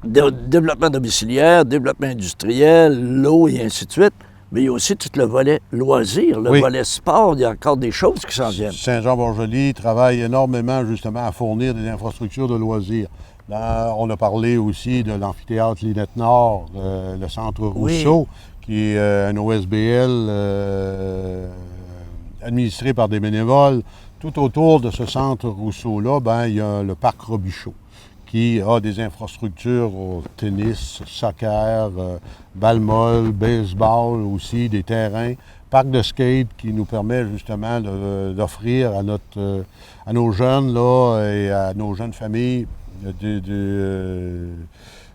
développement domiciliaire, développement industriel, l'eau et ainsi de suite. Mais il y a aussi tout le volet loisirs, le volet sport. Il y a encore des choses qui s'en viennent. Saint-Jean-Port-Joli travaille énormément justement à fournir des infrastructures de loisirs. On a parlé aussi de l'amphithéâtre Linette-Nord, le centre Rousseau, qui est un OSBL administré par des bénévoles. Tout autour de ce centre Rousseau-là, il y a le parc Robichaud, qui a des infrastructures au tennis, soccer, balle molle, baseball aussi, des terrains parc de skate qui nous permet justement d'offrir à nos jeunes là, et à nos jeunes familles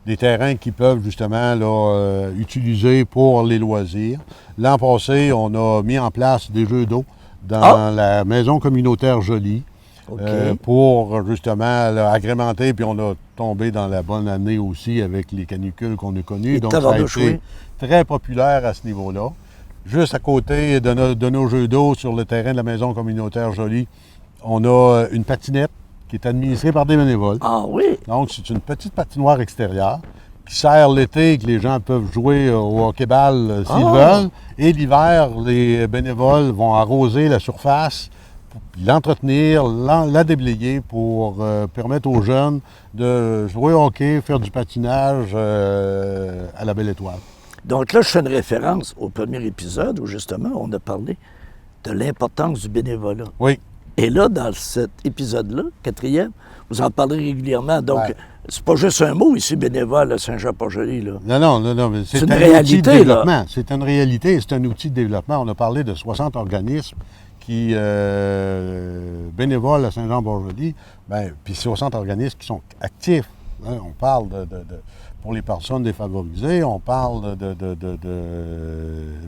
des terrains qu'ils peuvent justement là, utiliser pour les loisirs. L'an passé, on a mis en place des jeux d'eau dans la maison communautaire Jolie. Pour justement là, agrémenter, puis on a tombé dans la bonne année aussi avec les canicules qu'on a connues. Donc, ça a été très populaire à ce niveau-là. Juste à côté de nos jeux d'eau sur le terrain de la maison communautaire Jolie, on a une patinette qui est administrée par des bénévoles. Ah oui? Donc, c'est une petite patinoire extérieure qui sert l'été, que les gens peuvent jouer au hockey-ball s'ils veulent. Et l'hiver, les bénévoles vont arroser la surface, l'entretenir, la déblayer pour permettre aux jeunes de jouer au hockey, faire du patinage à la Belle Étoile. Donc là, je fais une référence au premier épisode où justement on a parlé de l'importance du bénévolat. Oui. Et là, dans cet épisode-là, 4e, vous en parlez régulièrement. Donc, c'est pas juste un mot ici, bénévole à Saint-Jean-Port-Joli. Non, mais c'est une un réalité, outil de développement. là. C'est une réalité, c'est un outil de développement. On a parlé de 60 organismes qui bénévoles à Saint-Jean-Port-Joli, puis 60 organismes qui sont actifs. Hein, on parle pour les personnes défavorisées, on parle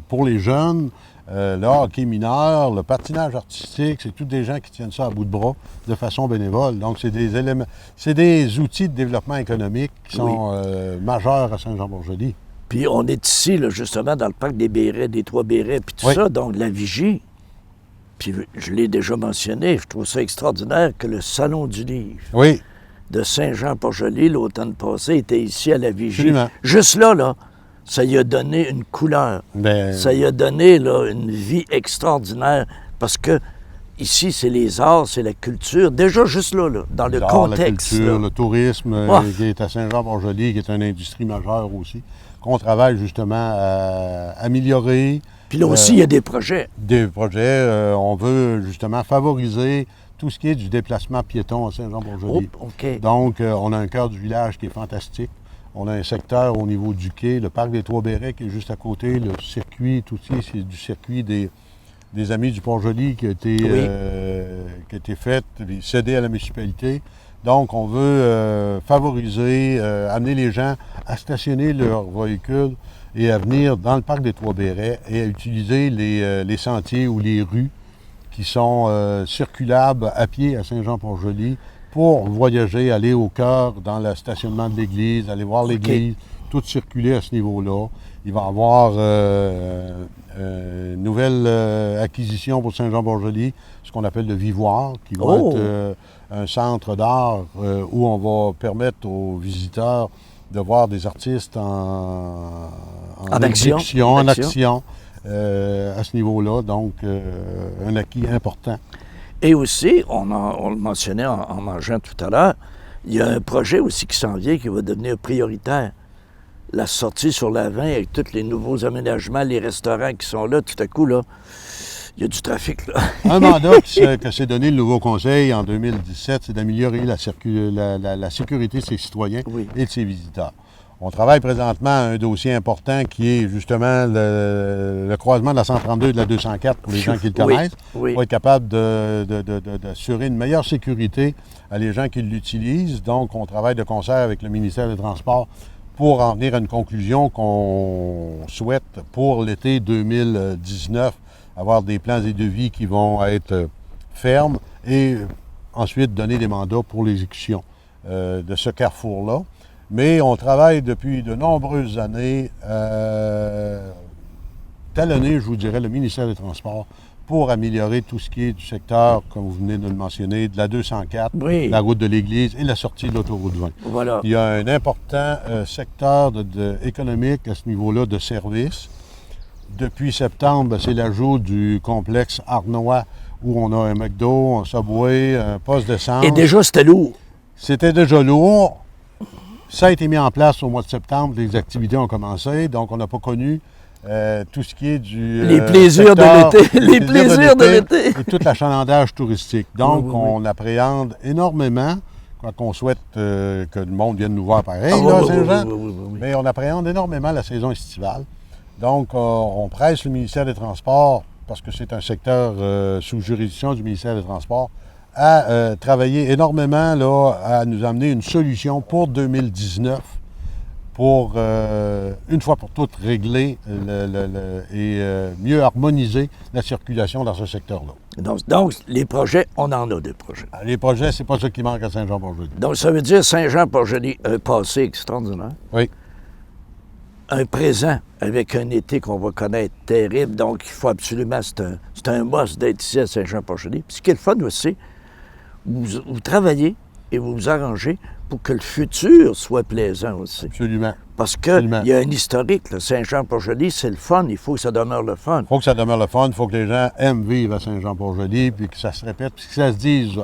pour les jeunes, le hockey mineur, le patinage artistique, c'est tous des gens qui tiennent ça à bout de bras de façon bénévole. Donc, c'est des éléments, c'est des outils de développement économique qui sont majeurs à Saint-Jean-Port-Joli. Puis on est ici, là, justement, dans le parc des Bérets, des Trois Bérets, puis tout ça, donc la vigie. Puis je l'ai déjà mentionné, je trouve ça extraordinaire que le Salon du livre de Saint-Jean-Port-Joli, l'automne passé, était ici à la vigie. Absolument. Juste là, ça y a donné une couleur. Ça y a donné là, une vie extraordinaire parce que ici, c'est les arts, c'est la culture. Déjà, juste là dans le contexte. La culture, le tourisme qui est à Saint-Jean-Port-Joli, qui est une industrie majeure aussi, qu'on travaille justement à améliorer. Puis là aussi, il y a des projets. Des projets. On veut justement favoriser tout ce qui est du déplacement piéton à Saint-Jean-Port-Joli. Donc, on a un cœur du village qui est fantastique. On a un secteur au niveau du quai, le parc des Trois-Bérets qui est juste à côté, le circuit, tout ça, c'est du circuit des Amis du Port-Joli qui a été fait, cédé à la municipalité. Donc, on veut favoriser, amener les gens à stationner leurs véhicules et à venir dans le parc des Trois-Bérets et à utiliser les sentiers ou les rues qui sont circulables à pied à Saint-Jean-Port-Joli pour voyager, aller au cœur dans le stationnement de l'église, aller voir l'église, tout circuler à ce niveau-là. Il va y avoir une nouvelle acquisition pour Saint-Jean-Port-Joli, ce qu'on appelle le Vivoire, qui va être un centre d'art où on va permettre aux visiteurs de voir des artistes en action à ce niveau-là. Donc, un acquis important. Et aussi, on le mentionnait en mangeant tout à l'heure, il y a un projet aussi qui s'en vient qui va devenir prioritaire. La sortie sur la 20 avec tous les nouveaux aménagements, les restaurants qui sont là, tout à coup, là, il y a du trafic, là. Un mandat que s'est donné le nouveau conseil en 2017, c'est d'améliorer la sécurité de ses citoyens et de ses visiteurs. On travaille présentement à un dossier important qui est justement le croisement de la 132 et de la 204 pour les gens qui le connaissent. Pour être capable d'assurer une meilleure sécurité à les gens qui l'utilisent. Donc, on travaille de concert avec le ministère des Transports pour en venir à une conclusion qu'on souhaite pour l'été 2019, avoir des plans et devis qui vont être fermes et ensuite donner des mandats pour l'exécution de ce carrefour-là. Mais on travaille depuis de nombreuses années, talonner, je vous dirais, le ministère des Transports pour améliorer tout ce qui est du secteur, comme vous venez de le mentionner, de la 204, la route de l'Église et la sortie de l'autoroute 20. Voilà. Il y a un important secteur économique à ce niveau-là de services. Depuis septembre, c'est l'ajout du complexe Arnois où on a un McDo, un Subway, un poste d'essence. Et déjà, c'était lourd. C'était déjà lourd. Ça a été mis en place au mois de septembre, les activités ont commencé, donc on n'a pas connu tout ce qui est du les plaisirs de l'été, les plaisirs de l'été et tout l'achalandage touristique. Donc, on appréhende énormément, quand on souhaite que le monde vienne nous voir pareil, là, à Saint-Jean, mais on appréhende énormément la saison estivale. Donc, on presse le ministère des Transports, parce que c'est un secteur sous juridiction du ministère des Transports, à travailler énormément là, à nous amener une solution pour 2019 pour, une fois pour toutes, régler et mieux harmoniser la circulation dans ce secteur-là. Donc, les projets, on en a des projets. Les projets, c'est pas ça qui manque à Saint-Jean-Port-Joli. Donc, ça veut dire Saint-Jean-Port-Joli, un passé extraordinaire. Oui. Un présent avec un été qu'on va connaître terrible. Donc, il faut absolument, c'est un must d'être ici à Saint-Jean-Port-Joli. Puis ce qui est le fun aussi, vous travaillez et vous vous arrangez pour que le futur soit plaisant aussi. Absolument. Parce qu'il y a un historique, là. Saint-Jean-Port-Joli, c'est le fun, il faut que ça demeure le fun. Il faut que ça demeure le fun, il faut que les gens aiment vivre à Saint-Jean-Port-Joli, puis que ça se répète, puis que ça se dise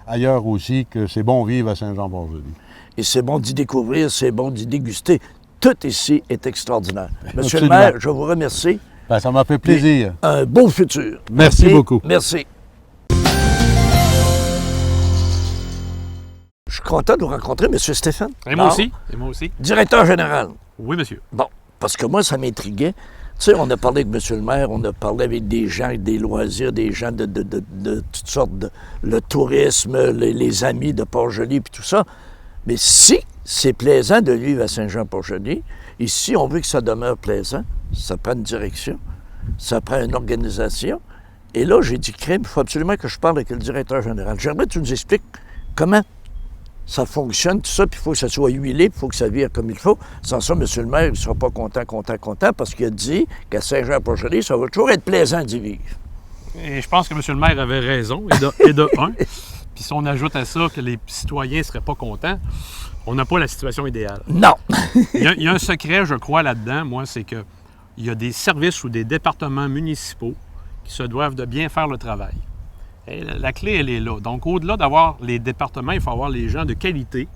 ailleurs aussi que c'est bon vivre à Saint-Jean-Port-Joli. Et c'est bon d'y découvrir, c'est bon d'y déguster. Tout ici est extraordinaire. Monsieur Absolument. le maire, je vous remercie. Ben, ça m'a fait plaisir. Et un beau futur. Merci beaucoup. Merci. Je suis content de vous rencontrer, M. Stéphane. Et moi aussi. Et moi aussi. Directeur général. Oui, monsieur. Bon, parce que moi, ça m'intriguait. Tu sais, on a parlé avec M. le maire, on a parlé avec des gens, avec des loisirs, des gens de toutes sortes le tourisme, les amis de Port-Joli, puis tout ça. Mais si c'est plaisant de vivre à Saint-Jean-Port-Joli, et si on veut que ça demeure plaisant, ça prend une direction, ça prend une organisation. Et là, j'ai dit, crème, il faut absolument que je parle avec le directeur général. J'aimerais que tu nous expliques comment ça fonctionne, tout ça, puis il faut que ça soit huilé, puis il faut que ça vire comme il faut. Sans ça, M. le maire, il ne sera pas content, parce qu'il a dit qu'à Saint-Jean-Port-Joli, ça va toujours être plaisant d'y vivre. Et je pense que M. le maire avait raison, et de un. Puis si on ajoute à ça que les citoyens ne seraient pas contents, on n'a pas la situation idéale. Non! Il y a un secret, je crois, là-dedans, moi, c'est qu'il y a des services ou des départements municipaux qui se doivent de bien faire le travail. Et la clé, elle est là. Donc, au-delà d'avoir les départements, il faut avoir les gens de qualité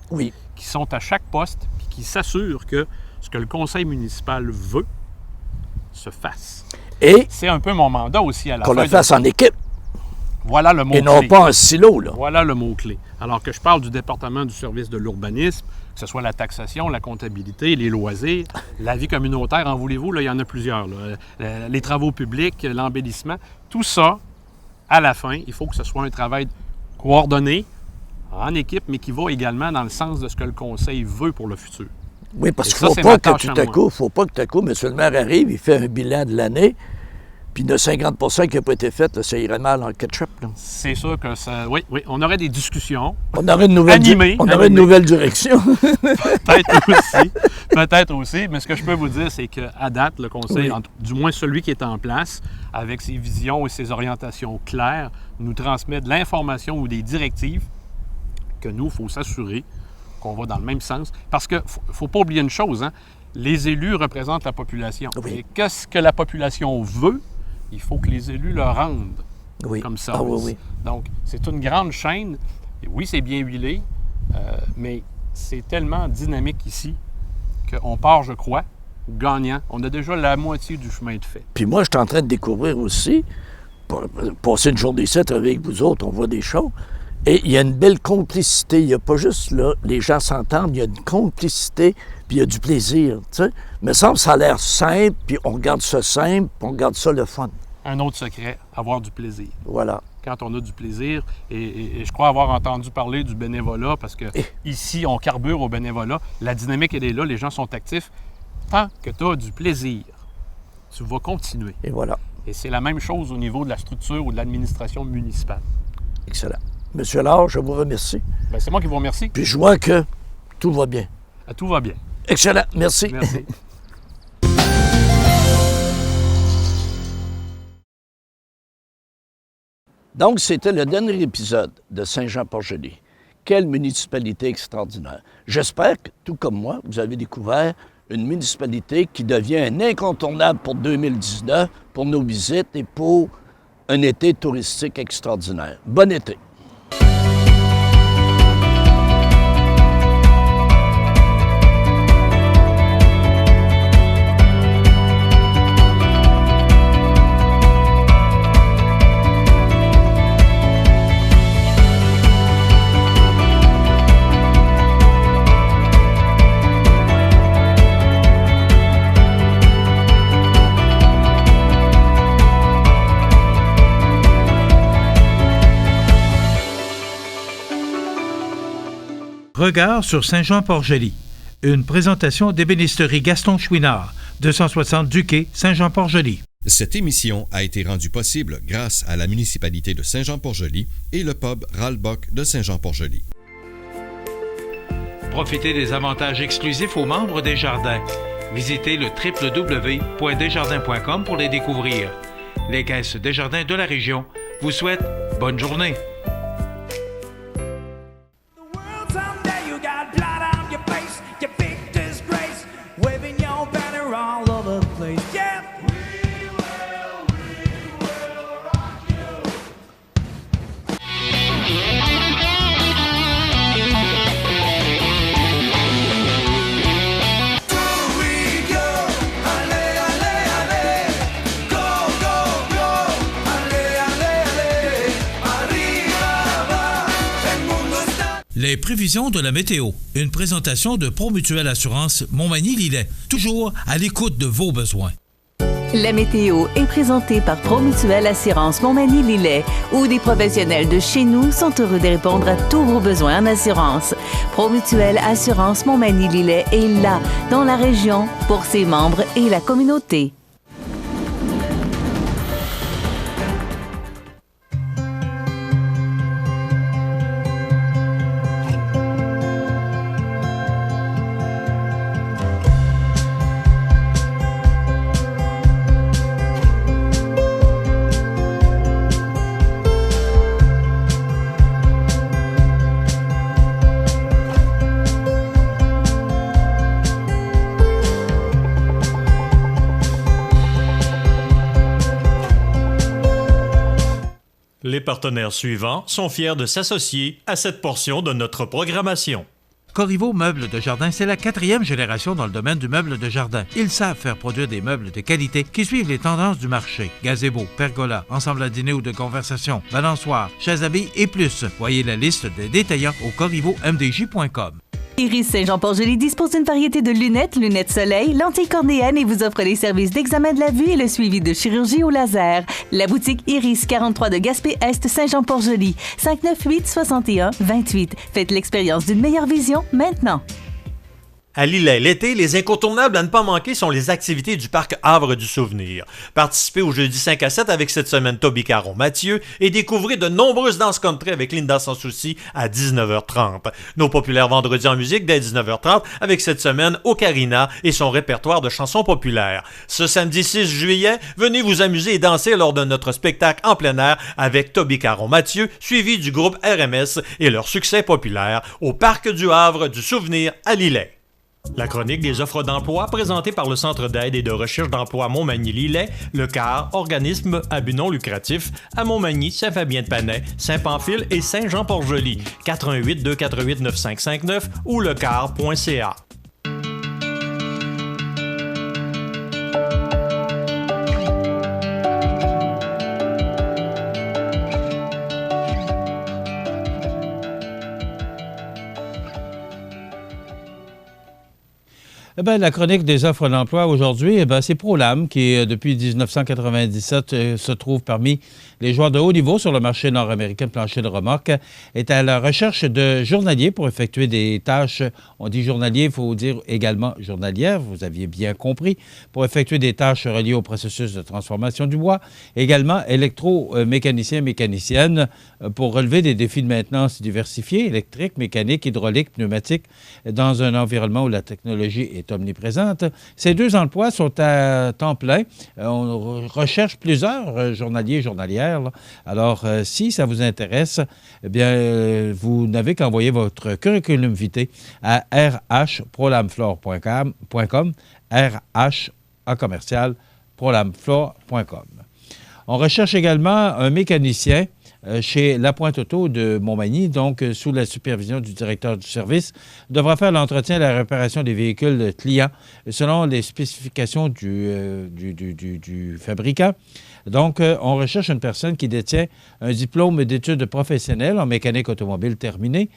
qui sont à chaque poste et qui s'assurent que ce que le conseil municipal veut se fasse. Et c'est un peu mon mandat aussi à la fin. Qu'on le fasse en équipe. Voilà le mot-clé. Et non pas en silo, là. Voilà le mot-clé. Alors que je parle du département du service de l'urbanisme, que ce soit la taxation, la comptabilité, les loisirs, la vie communautaire, en voulez-vous, là, il y en a plusieurs. Là. Les travaux publics, l'embellissement, tout ça, à la fin, il faut que ce soit un travail coordonné, en équipe, mais qui va également dans le sens de ce que le conseil veut pour le futur. Oui, parce qu'il ne faut pas que tout à coup, M. le maire arrive, il fait un bilan de l'année, puis de 50 qui n'a pas été fait, là, ça irait mal en ketchup. Là. C'est sûr que ça... Oui, on aurait des discussions. On aurait une nouvelle, aurait une nouvelle direction. Peut-être aussi. Mais ce que je peux vous dire, c'est qu'à date, le conseil, du moins celui qui est en place, avec ses visions et ses orientations claires, nous transmet de l'information ou des directives que nous, il faut s'assurer qu'on va dans le même sens. Parce qu'il ne faut pas oublier une chose, hein? Les élus représentent la population. Oui. Et qu'est-ce que la population veut? Il faut que les élus le rendent comme service. Ah, oui. Donc, c'est une grande chaîne. Et oui, c'est bien huilé, mais c'est tellement dynamique ici qu'on part, je crois, gagnant. On a déjà la moitié du chemin de fait. Puis moi, je suis en train de découvrir aussi, pour passer une journée ici avec vous autres, on voit des choses, et il y a une belle complicité. Il n'y a pas juste là, les gens s'entendent, il y a une complicité, puis il y a du plaisir, tu sais. Mais ça a l'air simple, puis on garde ça simple, puis on garde ça le fun. Un autre secret, avoir du plaisir. Voilà. Quand on a du plaisir, et je crois avoir entendu parler du bénévolat, parce que ici, on carbure au bénévolat, la dynamique, elle est là, les gens sont actifs. Tant que tu as du plaisir, tu vas continuer. Et voilà. Et c'est la même chose au niveau de la structure ou de l'administration municipale. Excellent. Monsieur Allard, je vous remercie. Bien, c'est moi qui vous remercie. Puis je vois que tout va bien. Tout va bien. Excellent. Merci. Merci. Donc, c'était le dernier épisode de Saint-Jean-Port-Joli. Quelle municipalité extraordinaire. J'espère que, tout comme moi, vous avez découvert une municipalité qui devient un incontournable pour 2019, pour nos visites et pour un été touristique extraordinaire. Bon été. Regard sur Saint-Jean-Port-Joli. Une présentation d'ébénisterie Gaston Chouinard, 260 du quai, Saint-Jean-Port-Joli. Cette émission a été rendue possible grâce à la municipalité de Saint-Jean-Port-Joli et le pub Ralbock de Saint-Jean-Port-Joli. Profitez des avantages exclusifs aux membres des Jardins. Visitez le www.desjardins.com pour les découvrir. Les caisses Desjardins de la région vous souhaitent bonne journée. Les prévisions de la météo. Une présentation de Promutuelle Assurance Montmagny-Lillet. Toujours à l'écoute de vos besoins. La météo est présentée par Promutuelle Assurance Montmagny-Lillet, où des professionnels de chez nous sont heureux de répondre à tous vos besoins en assurance. Promutuelle Assurance Montmagny-Lillet est là, dans la région, pour ses membres et la communauté. Les partenaires suivants sont fiers de s'associer à cette portion de notre programmation. Corriveau Meubles de Jardin, c'est la 4e génération dans le domaine du meuble de jardin. Ils savent faire produire des meubles de qualité qui suivent les tendances du marché. Gazebo, pergola, ensemble à dîner ou de conversation, balançoire, chaises à billes et plus. Voyez la liste des détaillants au corrivomdj.com. Iris Saint-Jean-Port-Joli dispose d'une variété de lunettes, lunettes soleil, lentilles cornéennes et vous offre les services d'examen de la vue et le suivi de chirurgie au laser. La boutique Iris 43 de Gaspé-Est Saint-Jean-Port-Joli, 598-61-28. Faites l'expérience d'une meilleure vision maintenant. À Lillet, l'été, les incontournables à ne pas manquer sont les activités du parc Havre du Souvenir. Participez au jeudi 5 à 7 avec cette semaine Toby Caron-Mathieu et découvrez de nombreuses danses country avec Linda Sans Souci à 19h30. Nos populaires vendredis en musique dès 19h30 avec cette semaine Ocarina et son répertoire de chansons populaires. Ce samedi 6 juillet, venez vous amuser et danser lors de notre spectacle en plein air avec Toby Caron-Mathieu, suivi du groupe RMS et leur succès populaire au parc du Havre du Souvenir à Lillet. La chronique des offres d'emploi présentée par le Centre d'aide et de recherche d'emploi Montmagny-Lillet, le CAR, organisme à but non lucratif, à Montmagny, Saint-Fabien-de-Panay, Saint-Pamphile et Saint-Jean-Port-Joli, 418-248-9559 ou lecar.ca. La chronique des offres d'emploi aujourd'hui, c'est ProLam qui, depuis 1997, se trouve parmi les joueurs de haut niveau sur le marché nord-américain de plancher de remorque, est à la recherche de journaliers pour effectuer des tâches. On dit journalier, il faut dire également journalière, vous aviez bien compris, pour effectuer des tâches reliées au processus de transformation du bois. Également, électromécaniciens, mécaniciennes, pour relever des défis de maintenance diversifiés, électrique, mécanique, hydraulique, pneumatique, dans un environnement où la technologie est omniprésente. Ces deux emplois sont à temps plein. On recherche plusieurs journaliers et journalières. Là. Alors, si ça vous intéresse, eh bien, vous n'avez qu'à envoyer votre curriculum vitae à rh@prolamflore.com, rh@prolamflore.com. On recherche également un mécanicien chez La Pointe Auto de Montmagny, donc sous la supervision du directeur du service, devra faire l'entretien et la réparation des véhicules clients selon les spécifications du fabricant. Donc, on recherche une personne qui détient un diplôme d'études professionnelles en mécanique automobile terminé,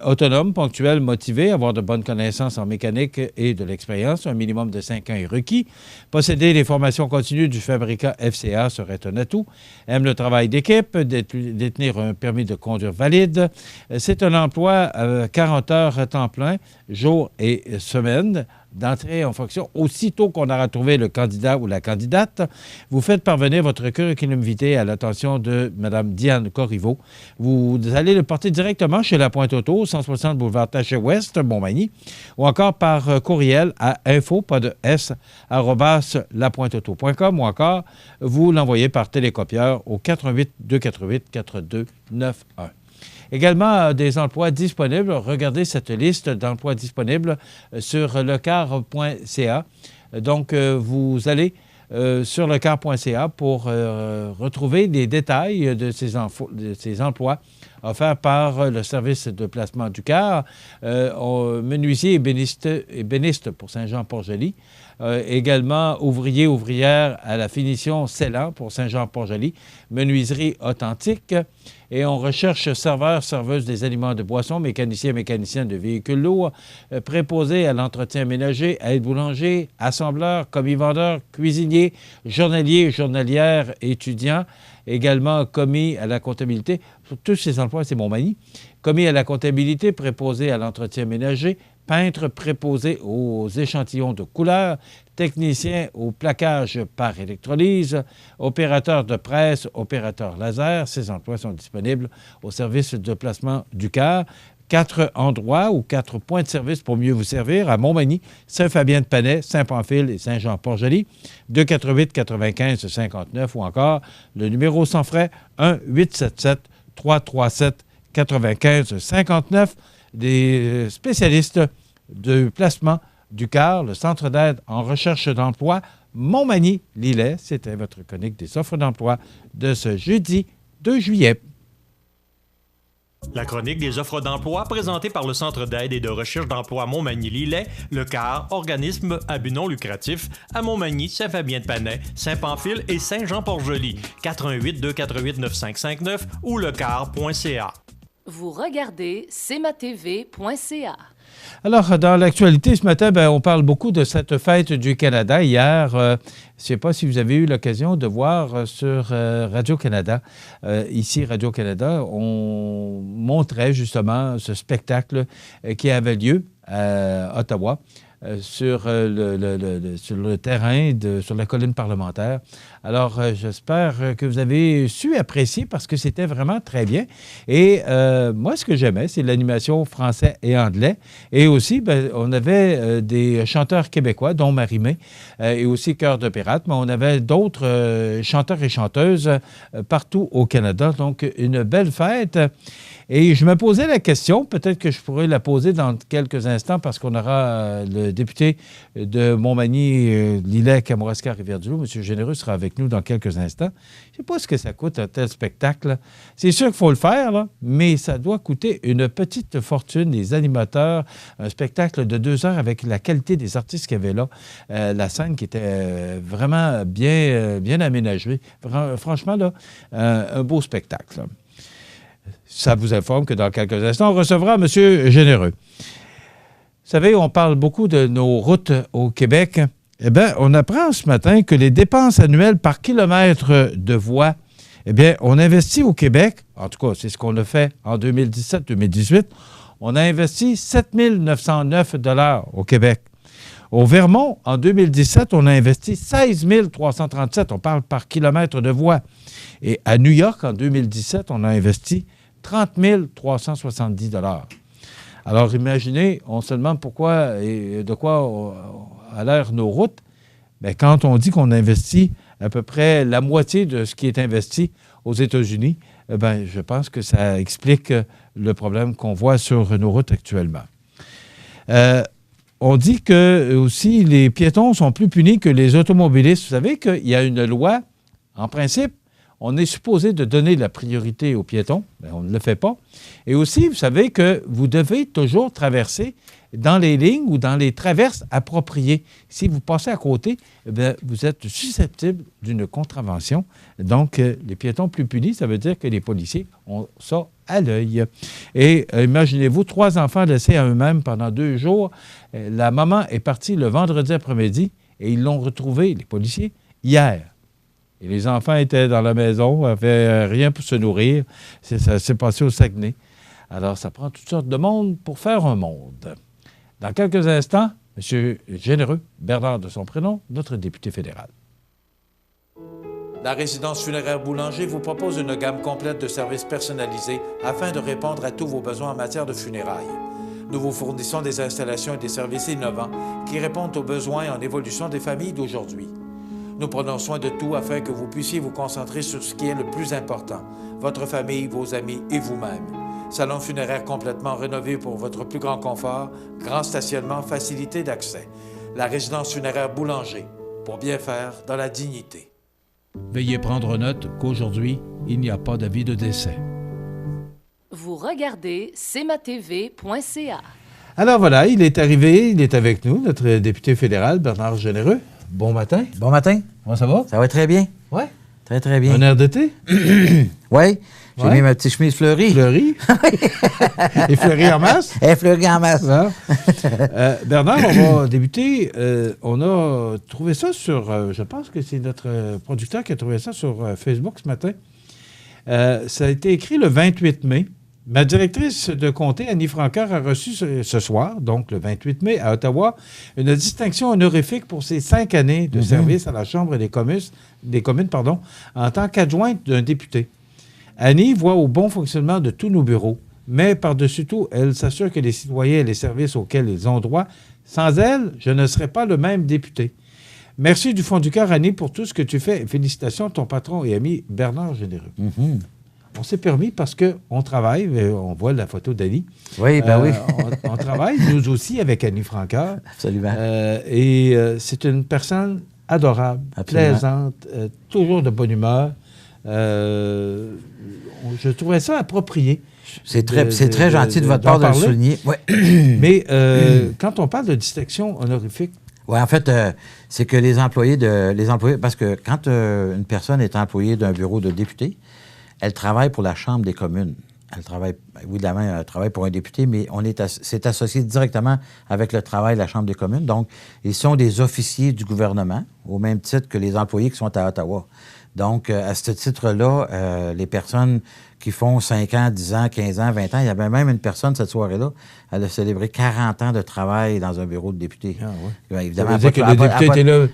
autonome, ponctuel, motivé, avoir de bonnes connaissances en mécanique et de l'expérience, un minimum de 5 ans est requis, posséder les formations continues du fabricant FCA serait un atout, aime le travail d'équipe, détenir un permis de conduire valide. C'est un emploi à 40 heures à temps plein, jour et semaine, d'entrée en fonction. Aussitôt qu'on aura trouvé le candidat ou la candidate, vous faites parvenir votre curriculum vitae à l'attention de Mme Diane Corriveau. Vous allez le porter directement chez La Pointe-Auto, 160 boulevard Taché-Ouest, Montmagny, ou encore par courriel à info, pas de S, @lapointeauto.com, ou encore vous l'envoyez par télécopieur au 88 248 4291. Également, des emplois disponibles. Regardez cette liste d'emplois disponibles sur lecar.ca. Donc, vous allez sur lecar.ca pour retrouver les détails de ces emplois offerts par le service de placement du CAR, menuisier et béniste pour Saint-Jean-Port-Joli. Également, ouvrière à la finition scellant pour Saint-Jean-Port-Joli, menuiserie authentique. Et on recherche serveur, serveuse des aliments de boissons, mécanicien de véhicules lourds, préposé à l'entretien ménager, aide-boulanger, assembleur, commis-vendeur, cuisinier, journalier, journalière, étudiant, également commis à la comptabilité. Tous ces emplois, c'est Montmagny. Commis à la comptabilité, préposé à l'entretien ménager, peintre préposé aux échantillons de couleurs, technicien au plaquage par électrolyse, opérateur de presse, opérateur laser. Ces emplois sont disponibles au service de placement du CAR. 4 endroits ou 4 points de service pour mieux vous servir à Montmagny, Saint-Fabien-de-Panay, Saint-Pamphile et Saint-Jean-Port-Joli, 248-95-59 ou encore le numéro sans frais 1-877-337-95-59. Des spécialistes de placement du CAR, le Centre d'aide en recherche d'emploi Montmagny-Lillet. C'était votre chronique des offres d'emploi de ce jeudi 2 juillet. La chronique des offres d'emploi présentée par le Centre d'aide et de recherche d'emploi Montmagny-Lillet, le CAR, organisme à but non lucratif, à Montmagny, Saint-Fabien-de-Panay, Saint-Pamphile et Saint-Jean-Port-Joli, 418-248-9559 ou lecar.ca. Vous regardez cmatv.ca. Alors, dans l'actualité ce matin, on parle beaucoup de cette fête du Canada. Hier, je ne sais pas si vous avez eu l'occasion de voir sur Radio-Canada, ici Radio-Canada, on montrait justement ce spectacle qui avait lieu à Ottawa. Sur le terrain, sur la colline parlementaire. Alors, j'espère que vous avez su apprécier parce que c'était vraiment très bien. Et moi, ce que j'aimais, c'est l'animation français et anglais. Et aussi, on avait des chanteurs québécois, dont Marie-Mé, et aussi Cœur de pirate, mais on avait d'autres chanteurs et chanteuses partout au Canada. Donc, une belle fête. Et je me posais la question, peut-être que je pourrais la poser dans quelques instants parce qu'on aura le député de Montmagny, Lillet, Kamouraska, Rivière-du-Loup, M. Généreux, sera avec nous dans quelques instants. Je ne sais pas ce que ça coûte un tel spectacle. C'est sûr qu'il faut le faire, là, mais ça doit coûter une petite fortune. Les animateurs, un spectacle de 2 heures avec la qualité des artistes qu'il y avait là, la scène qui était vraiment bien aménagée. Franchement, là, un beau spectacle. Là. Ça vous informe que dans quelques instants, on recevra M. Généreux. Vous savez, on parle beaucoup de nos routes au Québec. Eh bien, on apprend ce matin que les dépenses annuelles par kilomètre de voies, eh bien, on investit au Québec, en tout cas, c'est ce qu'on a fait en 2017-2018, on a investi 7 909 $ au Québec. Au Vermont, en 2017, on a investi 16 337, on parle par kilomètre de voie. Et à New York, en 2017, on a investi 30 370 $. Alors, imaginez, on se demande pourquoi et de quoi a l'air nos routes. Bien, quand on dit qu'on investit à peu près la moitié de ce qui est investi aux États-Unis, bien, je pense que ça explique le problème qu'on voit sur nos routes actuellement. On dit que aussi les piétons sont plus punis que les automobilistes. Vous savez qu'il y a une loi, en principe, on est supposé de donner la priorité aux piétons, mais on ne le fait pas. Et aussi, vous savez que vous devez toujours traverser dans les lignes ou dans les traverses appropriées. Si vous passez à côté, eh bien, vous êtes susceptible d'une contravention. Donc, les piétons plus punis, ça veut dire que les policiers ont ça à l'œil. Et imaginez-vous, 3 enfants laissés à eux-mêmes pendant 2 jours. La maman est partie le vendredi après-midi et ils l'ont retrouvée, les policiers, hier. Et les enfants étaient dans la maison, n'avaient rien pour se nourrir. Ça s'est passé au Saguenay. Alors, ça prend toutes sortes de monde pour faire un monde. Dans quelques instants, M. Généreux, Bernard de son prénom, notre député fédéral. La résidence funéraire Boulanger vous propose une gamme complète de services personnalisés afin de répondre à tous vos besoins en matière de funérailles. Nous vous fournissons des installations et des services innovants qui répondent aux besoins en évolution des familles d'aujourd'hui. Nous prenons soin de tout afin que vous puissiez vous concentrer sur ce qui est le plus important, votre famille, vos amis et vous-même. Salon funéraire complètement rénové pour votre plus grand confort, grand stationnement, facilité d'accès. La résidence funéraire Boulanger, pour bien faire dans la dignité. Veuillez prendre note qu'aujourd'hui, il n'y a pas d'avis de décès. Vous regardez cmatv.ca. Alors voilà, il est arrivé, il est avec nous, notre député fédéral, Bernard Généreux. Bon matin. Bon matin. Comment ça va? Ça va très bien. Oui. Très, très bien. Un air d'été? Oui. J'ai mis ma petite chemise fleurie. Fleurie? Et fleurie en masse? Et fleurie en masse. Bernard, on va débuter. On a trouvé ça sur... je pense que c'est notre producteur qui a trouvé ça sur Facebook ce matin. Ça a été écrit le 28 mai. Ma directrice de comté, Annie Francaire, a reçu ce soir, donc le 28 mai, à Ottawa, une distinction honorifique pour ses 5 années de service à la Chambre des communes, en tant qu'adjointe d'un député. Annie voit au bon fonctionnement de tous nos bureaux, mais par-dessus tout, elle s'assure que les citoyens et les services auxquels ils ont droit, sans elle, je ne serais pas le même député. Merci du fond du cœur, Annie, pour tout ce que tu fais. Félicitations à ton patron et ami Bernard Généreux. On s'est permis parce qu'on travaille, on voit la photo d'Annie. Oui, ben oui. On travaille, nous aussi, avec Annie Francaire. Absolument. Et c'est une personne adorable, plaisante, toujours de bonne humeur. Je trouvais ça approprié. C'est très gentil de votre part de le souligner. Ouais. Mais quand on parle de distinction honorifique... Oui, en fait, c'est que les employés... Parce que quand une personne est employée d'un bureau de député, elle travaille pour la Chambre des communes. Elle travaille, évidemment, elle travaille pour un député, mais c'est associé directement avec le travail de la Chambre des communes. Donc, ils sont des officiers du gouvernement, au même titre que les employés qui sont à Ottawa. Donc, à ce titre-là, les personnes qui font 5 ans, 10 ans, 15 ans, 20 ans, il y avait même une personne cette soirée-là, elle a célébré 40 ans de travail dans un bureau de député. Ah oui. Évidemment, ça veut dire que le député était là.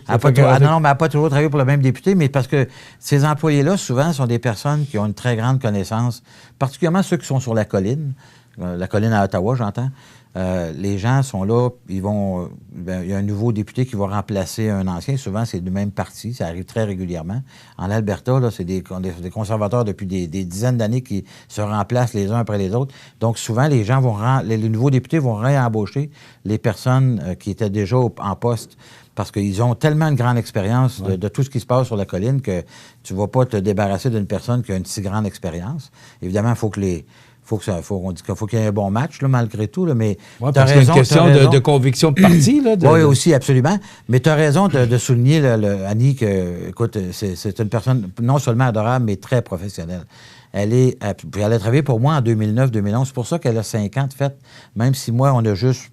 Non, mais elle n'a pas toujours travaillé pour le même député, mais parce que ces employés-là, souvent, sont des personnes qui ont une très grande connaissance, particulièrement ceux qui sont sur la colline à Ottawa, j'entends. Les gens sont là, il y a un nouveau député qui va remplacer un ancien. Souvent, c'est du même parti. Ça arrive très régulièrement. En Alberta, là, c'est des conservateurs depuis des dizaines d'années qui se remplacent les uns après les autres. Donc, souvent, les nouveaux députés vont réembaucher les personnes qui étaient déjà en poste parce qu'ils ont tellement une grande expérience de tout ce qui se passe sur la colline que tu ne vas pas te débarrasser d'une personne qui a une si grande expérience. Évidemment, il faut qu'il y ait un bon match, là, malgré tout. Là, mais tu as raison. C'est une question de conviction de parti. Oui, aussi, absolument. Mais tu as raison de souligner, Annie, que, écoute, c'est une personne non seulement adorable, mais très professionnelle. Elle a travaillé pour moi en 2009-2011. C'est pour ça qu'elle a 5 ans de fête. Même si moi, on a juste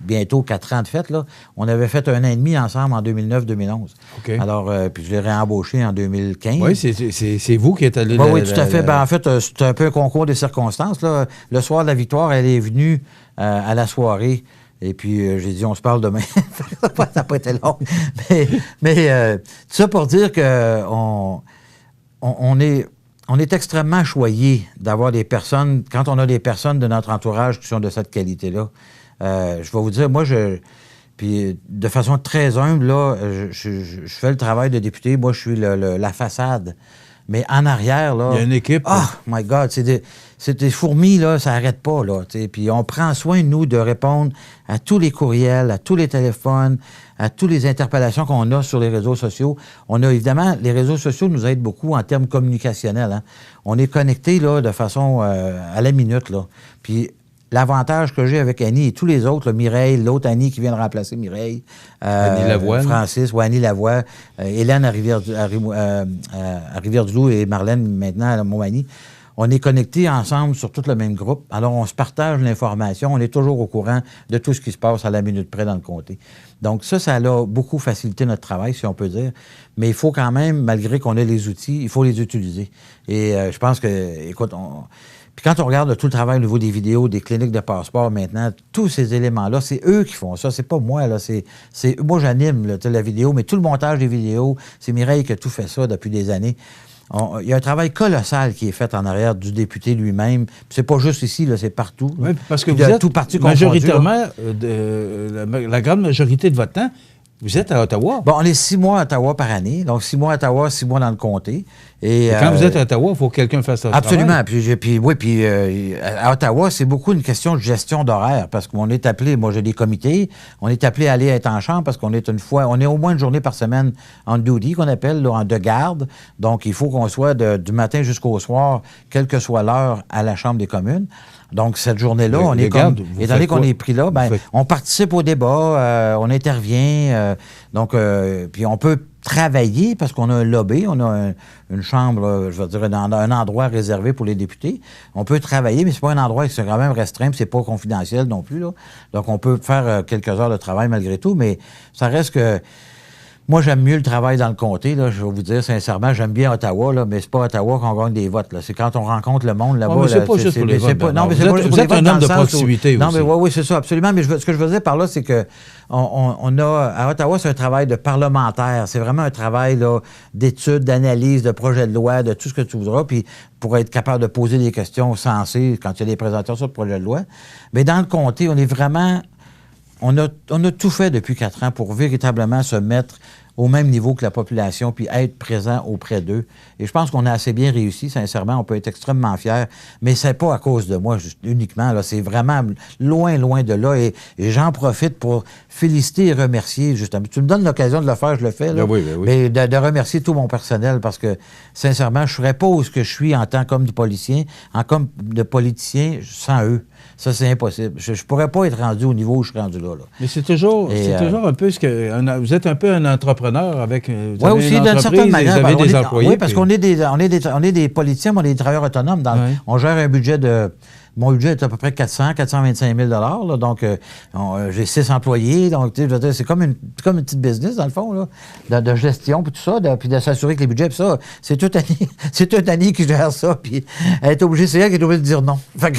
bientôt 4 ans de fête, là. On avait fait 1 an et demi ensemble en 2009-2011. Okay. Alors, puis je l'ai réembauché en 2015. Oui, c'est vous qui êtes allé... Oui, tout à fait. En fait, c'est un peu un concours des circonstances. Là. Le soir de la victoire, elle est venue à la soirée. Et puis, j'ai dit, on se parle demain. Ça n'a pas été long. Mais tout ça pour dire qu'on est extrêmement choyés d'avoir des personnes... Quand on a des personnes de notre entourage qui sont de cette qualité-là, je vais vous dire, moi, puis de façon très humble, là, je fais le travail de député. Moi, je suis la façade. Mais en arrière, là... Il y a une équipe. Oh, my God! c'est des fourmis, là, ça n'arrête pas, là. Puis on prend soin, nous, de répondre à tous les courriels, à tous les téléphones, à toutes les interpellations qu'on a sur les réseaux sociaux. On a, évidemment, les réseaux sociaux nous aident beaucoup en termes communicationnels. Hein. On est connectés, là, de façon à la minute, là. Puis l'avantage que j'ai avec Annie et tous les autres, là, Mireille, l'autre Annie qui vient de remplacer Mireille, Annie Lavoie, Francis, ou Annie Lavoie, Hélène à Rivière-du-Loup et Marlène maintenant à Montmagny. On est connectés ensemble sur tout le même groupe. Alors, on se partage l'information. On est toujours au courant de tout ce qui se passe à la minute près dans le comté. Donc, ça a beaucoup facilité notre travail, si on peut dire. Mais il faut quand même, malgré qu'on ait les outils, il faut les utiliser. Et je pense que, écoute, puis quand on regarde tout le travail au niveau des vidéos, des cliniques de passeport maintenant, tous ces éléments-là, c'est eux qui font ça. C'est pas moi, là. Moi, j'anime la vidéo, mais tout le montage des vidéos, c'est Mireille qui a tout fait ça depuis des années. Il y a un travail colossal qui est fait en arrière du député lui-même. C'est pas juste ici, là, c'est partout. Oui, parce que vous êtes tout parti majoritairement, la grande majorité de votre temps, vous êtes à Ottawa. Bon, on est 6 mois à Ottawa par année. Donc, 6 mois à Ottawa, 6 mois dans le comté. Et quand vous êtes à Ottawa, il faut que quelqu'un fasse ça. Absolument. Puis, à Ottawa, c'est beaucoup une question de gestion d'horaire parce qu'on est appelé, moi j'ai des comités, on est appelé à aller être en chambre parce qu'on est on est au moins une journée par semaine en duty, qu'on appelle, là, de garde. Donc, il faut qu'on soit du matin jusqu'au soir, quelle que soit l'heure, à la Chambre des communes. Donc, cette journée-là, on est comme... Étant donné qu'on est pris là, on participe au débat, on intervient. Puis on peut travailler parce qu'on a un lobby, on a une chambre, je veux dire, un endroit réservé pour les députés. On peut travailler, mais c'est pas un endroit qui est quand même restreint, puis c'est pas confidentiel non plus, là. Donc, on peut faire quelques heures de travail malgré tout, mais ça reste que... Moi, j'aime mieux le travail dans le comté, là, je vais vous dire sincèrement. J'aime bien Ottawa, là, mais c'est pas à Ottawa qu'on gagne des votes. Là. C'est quand on rencontre le monde là-bas. C'est pas juste pour les votes. Non, mais vous êtes un homme de proximité aussi. Non, mais oui, c'est ça, absolument. Mais ce que je veux dire par là, c'est que on a à Ottawa, c'est un travail de parlementaire. C'est vraiment un travail là, d'études, d'analyse, de projet de loi, de tout ce que tu voudras. Puis pour être capable de poser des questions sensées quand il y a des présentations de projet de loi. Mais dans le comté, on est vraiment... On a tout fait depuis 4 ans pour véritablement se mettre au même niveau que la population puis être présent auprès d'eux. Et je pense qu'on a assez bien réussi, sincèrement. On peut être extrêmement fiers. Mais c'est pas à cause de moi uniquement. Là, c'est vraiment loin, loin de là. Et j'en profite pour féliciter et remercier, justement. Tu me donnes l'occasion de le faire, je le fais. Là. Oui. Mais de remercier tout mon personnel parce que, sincèrement, je ne serais pas où ce que je suis en tant qu'homme de politicien, de politicien sans eux. Ça, c'est impossible. Je ne pourrais pas être rendu au niveau où je suis rendu là. Mais c'est toujours un peu ce que... Vous êtes un peu un entrepreneur avec... Oui, aussi, d'une certaine manière. Vous avez des employés. Oui, parce qu'on est des politiciens, mais on est des travailleurs autonomes. On gère un budget de... Mon budget est à peu près 425 000 là, donc j'ai 6 employés. Donc, c'est comme une petite business, dans le fond, là, de gestion, puis tout ça, puis de s'assurer que les budgets, puis ça, c'est toute Annie qui gère ça, puis elle est obligée, c'est elle qui est obligée de dire non. Fait que,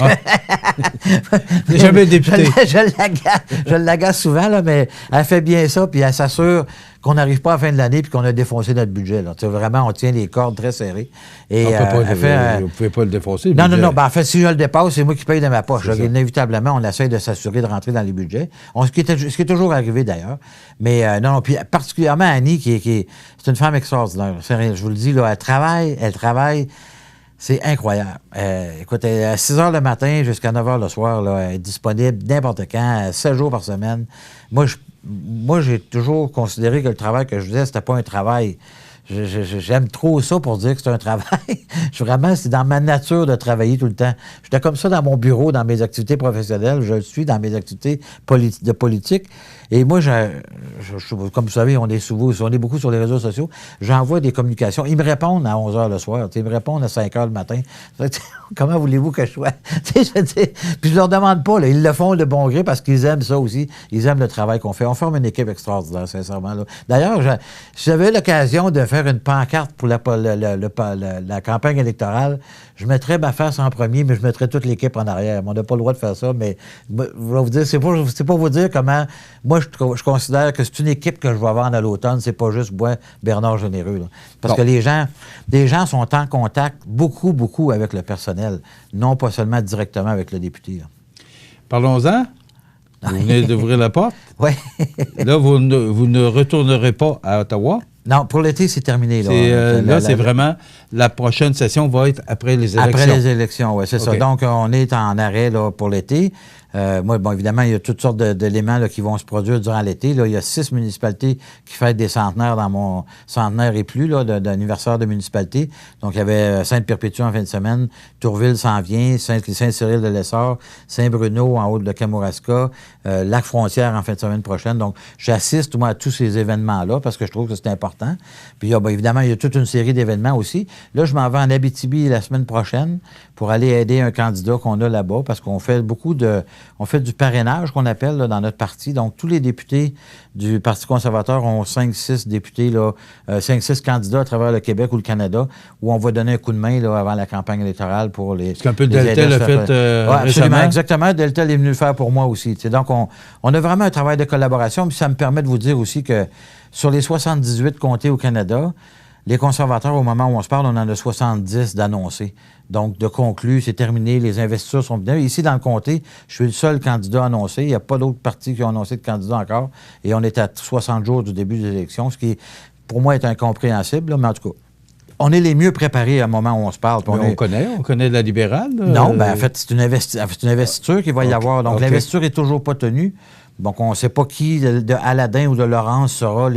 c'est jamais le député. Je l'agace souvent, là, mais elle fait bien ça, puis elle s'assure qu'on n'arrive pas à la fin de l'année puis qu'on a défoncé notre budget. Là. Vraiment, on tient les cordes très serrées. Et, vous ne pouvez pas le défoncer. Non. En fait, si je le dépasse, c'est moi qui paye de ma poche. Inévitablement, on essaie de s'assurer de rentrer dans les budgets. Ce qui est toujours arrivé, d'ailleurs. Mais puis particulièrement Annie, c'est une femme extraordinaire. Je vous le dis, là, elle travaille. C'est incroyable. Écoute, à 6 h le matin jusqu'à 9 h le soir, là, elle est disponible n'importe quand, 7 jours par semaine. Moi, j'ai toujours considéré que le travail que je faisais, c'était pas un travail. J'aime trop ça pour dire que c'est un travail. C'est dans ma nature de travailler tout le temps. J'étais comme ça dans mon bureau, dans mes activités professionnelles. Je le suis dans mes activités de politique. Et moi, comme vous savez, on est beaucoup sur les réseaux sociaux. J'envoie des communications. Ils me répondent à 11 h le soir. Ils me répondent à 5 h le matin. Comment voulez-vous que je sois? Puis je leur demande pas. Là, ils le font de bon gré parce qu'ils aiment ça aussi. Ils aiment le travail qu'on fait. On forme une équipe extraordinaire, sincèrement. Là. D'ailleurs, j'avais l'occasion de faire une pancarte pour la campagne électorale. Je mettrais ma face en premier, mais je mettrais toute l'équipe en arrière. On n'a pas le droit de faire ça, mais je vais vous dire, c'est pas vous dire comment... Moi, je considère que c'est une équipe que je vais vendre à l'automne. C'est pas juste moi, Bernard Généreux. Là. Parce que les gens sont en contact beaucoup, beaucoup avec le personnel, non pas seulement directement avec le député. Là. Parlons-en. Vous venez d'ouvrir la porte. Oui. Là, vous ne retournerez pas à Ottawa. Non, pour l'été, c'est terminé. Là, c'est vraiment... La prochaine session va être après les élections. Après les élections, oui, c'est ça. Donc, on est en arrêt là, pour l'été. Moi, bon, évidemment, il y a toutes sortes d'éléments là, qui vont se produire durant l'été. Là, il y a 6 municipalités qui fêtent des centenaires dans mon centenaire et plus d'anniversaire de municipalité. Donc, il y avait Sainte-Perpétue en fin de semaine, Tourville s'en vient, Saint-Cyril-de-Lessard, Saint-Bruno en haut de Kamouraska, Lac-Frontière en fin de semaine prochaine. Donc, j'assiste moi à tous ces événements-là parce que je trouve que c'est important. Puis, évidemment, il y a toute une série d'événements aussi. Là, je m'en vais en Abitibi la semaine prochaine pour aller aider un candidat qu'on a là-bas parce qu'on fait on fait du parrainage qu'on appelle là, dans notre parti. Donc, tous les députés du Parti conservateur ont 5-6 députés, 5-6 candidats à travers le Québec ou le Canada où on va donner un coup de main là, avant la campagne électorale pour les... C'est un peu Delta l'a fait absolument, récemment. Exactement. Delta est venu le faire pour moi aussi. T'sais. Donc, on a vraiment un travail de collaboration. Puis ça me permet de vous dire aussi que sur les 78 comtés au Canada, les conservateurs, au moment où on se parle, on en a 70 d'annoncés. Donc, de conclus, c'est terminé, les investitures sont venues. Ici, dans le comté, je suis le seul candidat annoncé. Il n'y a pas d'autres partis qui ont annoncé de candidats encore. Et on est à 60 jours du début des élections, ce qui, pour moi, est incompréhensible. Là, mais en tout cas, on est les mieux préparés à un moment où on se parle. On connaît la libérale. Non, bien, en fait, c'est une investiture qu'il va y avoir. Donc, l'investiture n'est toujours pas tenue. Donc, on ne sait pas qui de Aladin ou de Laurence sera